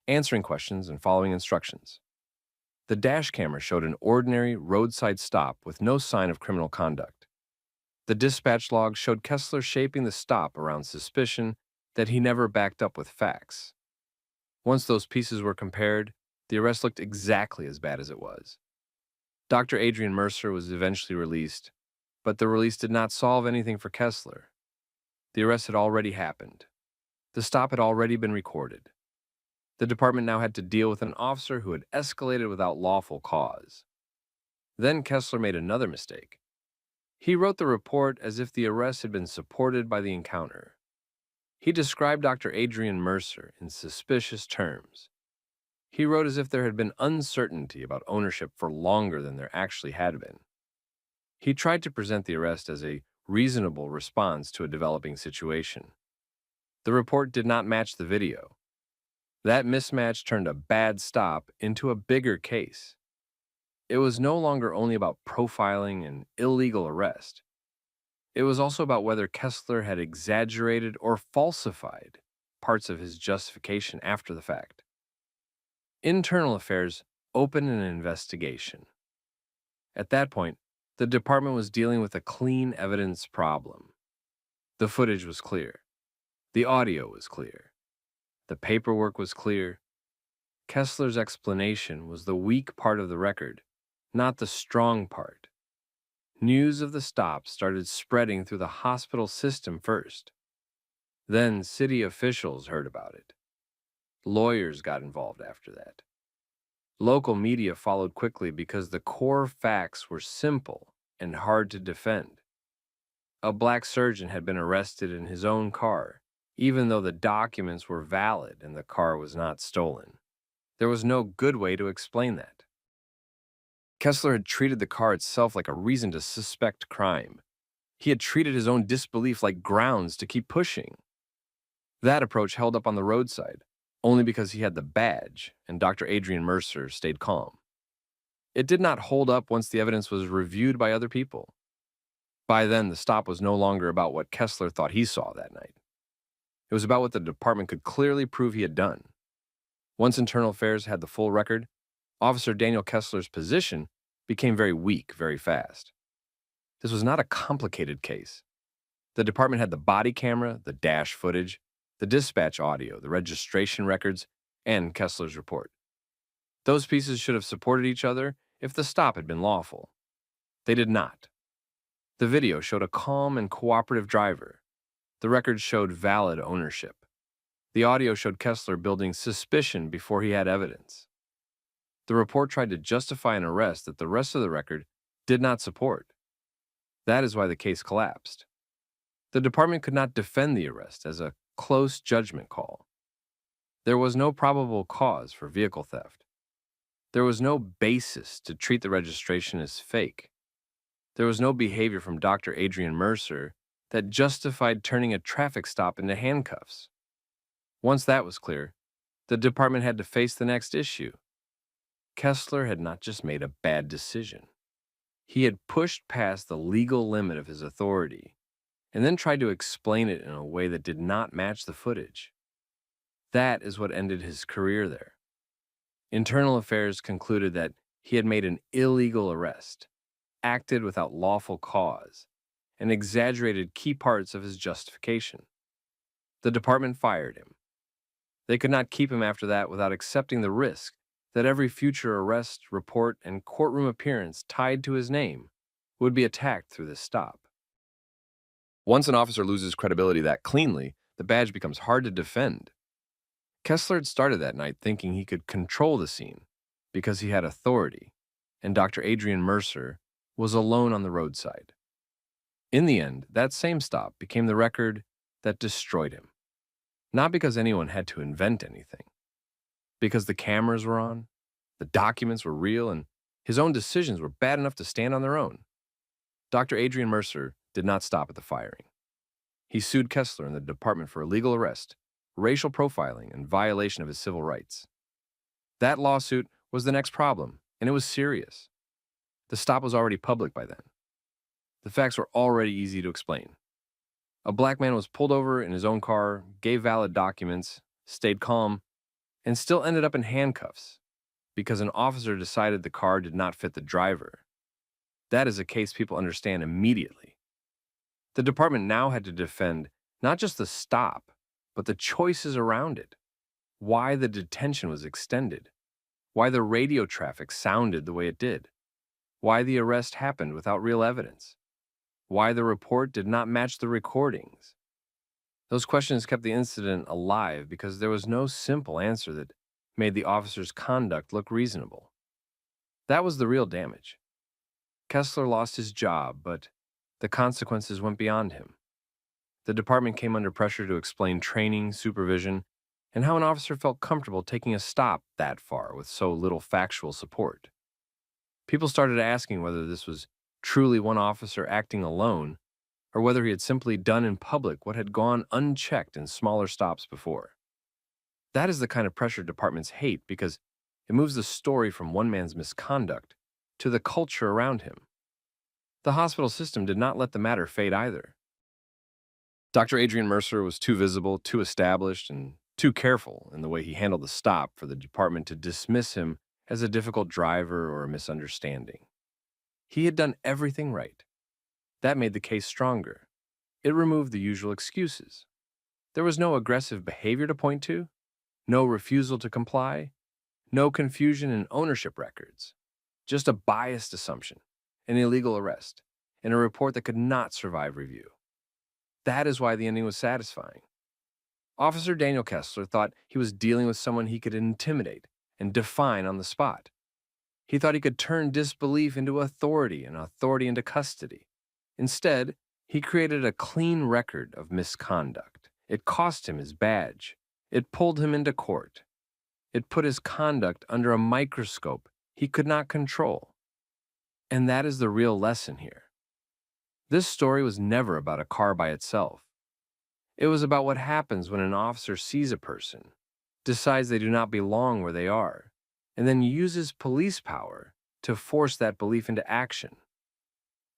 answering questions and following instructions. The dash camera showed an ordinary roadside stop with no sign of criminal conduct. The dispatch log showed Kessler shaping the stop around suspicion that he never backed up with facts. Once those pieces were compared, the arrest looked exactly as bad as it was. Dr. Adrian Mercer was eventually released, but the release did not solve anything for Kessler. The arrest had already happened. The stop had already been recorded. The department now had to deal with an officer who had escalated without lawful cause. Then Kessler made another mistake. He wrote the report as if the arrest had been supported by the encounter. He described Dr. Adrian Mercer in suspicious terms. He wrote as if there had been uncertainty about ownership for longer than there actually had been. He tried to present the arrest as a reasonable response to a developing situation. The report did not match the video. That mismatch turned a bad stop into a bigger case. It was no longer only about profiling and illegal arrest. It was also about whether Kessler had exaggerated or falsified parts of his justification after the fact. Internal Affairs opened an investigation. At that point, the department was dealing with a clean evidence problem. The footage was clear. The audio was clear. The paperwork was clear. Kessler's explanation was the weak part of the record, not the strong part. News of the stop started spreading through the hospital system first. Then city officials heard about it. Lawyers got involved after that. Local media followed quickly because the core facts were simple and hard to defend. A black surgeon had been arrested in his own car, even though the documents were valid and the car was not stolen. There was no good way to explain that. Kessler had treated the car itself like a reason to suspect crime. He had treated his own disbelief like grounds to keep pushing. That approach held up on the roadside, only because he had the badge and Dr. Adrian Mercer stayed calm. It did not hold up once the evidence was reviewed by other people. By then, the stop was no longer about what Kessler thought he saw that night. It was about what the department could clearly prove he had done. Once Internal Affairs had the full record, Officer Daniel Kessler's position became very weak very fast. This was not a complicated case. The department had the body camera, the dash footage, the dispatch audio, the registration records, and Kessler's report. Those pieces should have supported each other if the stop had been lawful. They did not. The video showed a calm and cooperative driver. The records showed valid ownership. The audio showed Kessler building suspicion before he had evidence. The report tried to justify an arrest that the rest of the record did not support. That is why the case collapsed. The department could not defend the arrest as a close judgment call. There was no probable cause for vehicle theft. There was no basis to treat the registration as fake. There was no behavior from Dr. Adrian Mercer that justified turning a traffic stop into handcuffs. Once that was clear, the department had to face the next issue. Kessler had not just made a bad decision. He had pushed past the legal limit of his authority and then tried to explain it in a way that did not match the footage. That is what ended his career there. Internal Affairs concluded that he had made an illegal arrest, acted without lawful cause, and exaggerated key parts of his justification. The department fired him. They could not keep him after that without accepting the risk that every future arrest, report, and courtroom appearance tied to his name would be attacked through this stop. Once an officer loses credibility that cleanly, the badge becomes hard to defend. Kessler had started that night thinking he could control the scene because he had authority, and Dr. Adrian Mercer was alone on the roadside. In the end, that same stop became the record that destroyed him. Not because anyone had to invent anything. Because the cameras were on, the documents were real, and his own decisions were bad enough to stand on their own. Dr. Adrian Mercer did not stop at the firing. He sued Kessler and the department for illegal arrest, racial profiling, and violation of his civil rights. That lawsuit was the next problem, and it was serious. The stop was already public by then. The facts were already easy to explain. A black man was pulled over in his own car, gave valid documents, stayed calm, and still ended up in handcuffs because an officer decided the car did not fit the driver. That is a case people understand immediately. The department now had to defend not just the stop, but the choices around it. Why the detention was extended. Why the radio traffic sounded the way it did. Why the arrest happened without real evidence. Why the report did not match the recordings. Those questions kept the incident alive because there was no simple answer that made the officer's conduct look reasonable. That was the real damage. Kessler lost his job, but the consequences went beyond him. The department came under pressure to explain training, supervision, and how an officer felt comfortable taking a stop that far with so little factual support. People started asking whether this was truly one officer acting alone, or whether he had simply done in public what had gone unchecked in smaller stops before. That is the kind of pressure departments hate because it moves the story from one man's misconduct to the culture around him. The hospital system did not let the matter fade either. Dr. Adrian Mercer was too visible, too established, and too careful in the way he handled the stop for the department to dismiss him as a difficult driver or a misunderstanding. He had done everything right. That made the case stronger. It removed the usual excuses. There was no aggressive behavior to point to, no refusal to comply, no confusion in ownership records, just a biased assumption, an illegal arrest, and a report that could not survive review. That is why the ending was satisfying. Officer Daniel Kessler thought he was dealing with someone he could intimidate and define on the spot. He thought he could turn disbelief into authority and authority into custody. Instead, he created a clean record of misconduct. It cost him his badge. It pulled him into court. It put his conduct under a microscope he could not control. And that is the real lesson here. This story was never about a car by itself. It was about what happens when an officer sees a person, decides they do not belong where they are, and then uses police power to force that belief into action.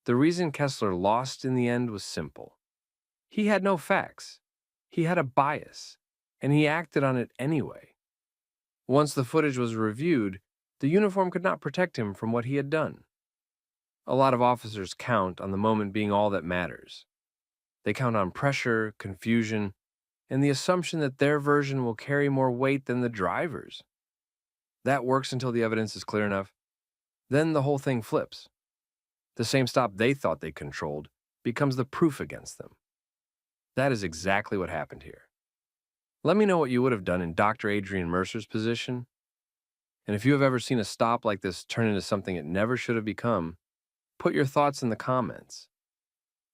The reason Kessler lost in the end was simple. He had no facts. He had a bias, and he acted on it anyway. Once the footage was reviewed, the uniform could not protect him from what he had done. A lot of officers count on the moment being all that matters. They count on pressure, confusion, and the assumption that their version will carry more weight than the driver's. That works until the evidence is clear enough. Then the whole thing flips. The same stop they thought they controlled becomes the proof against them. That is exactly what happened here. Let me know what you would have done in Dr. Adrian Mercer's position. And if you have ever seen a stop like this turn into something it never should have become, put your thoughts in the comments.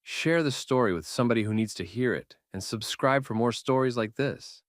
Share the story with somebody who needs to hear it, and subscribe for more stories like this.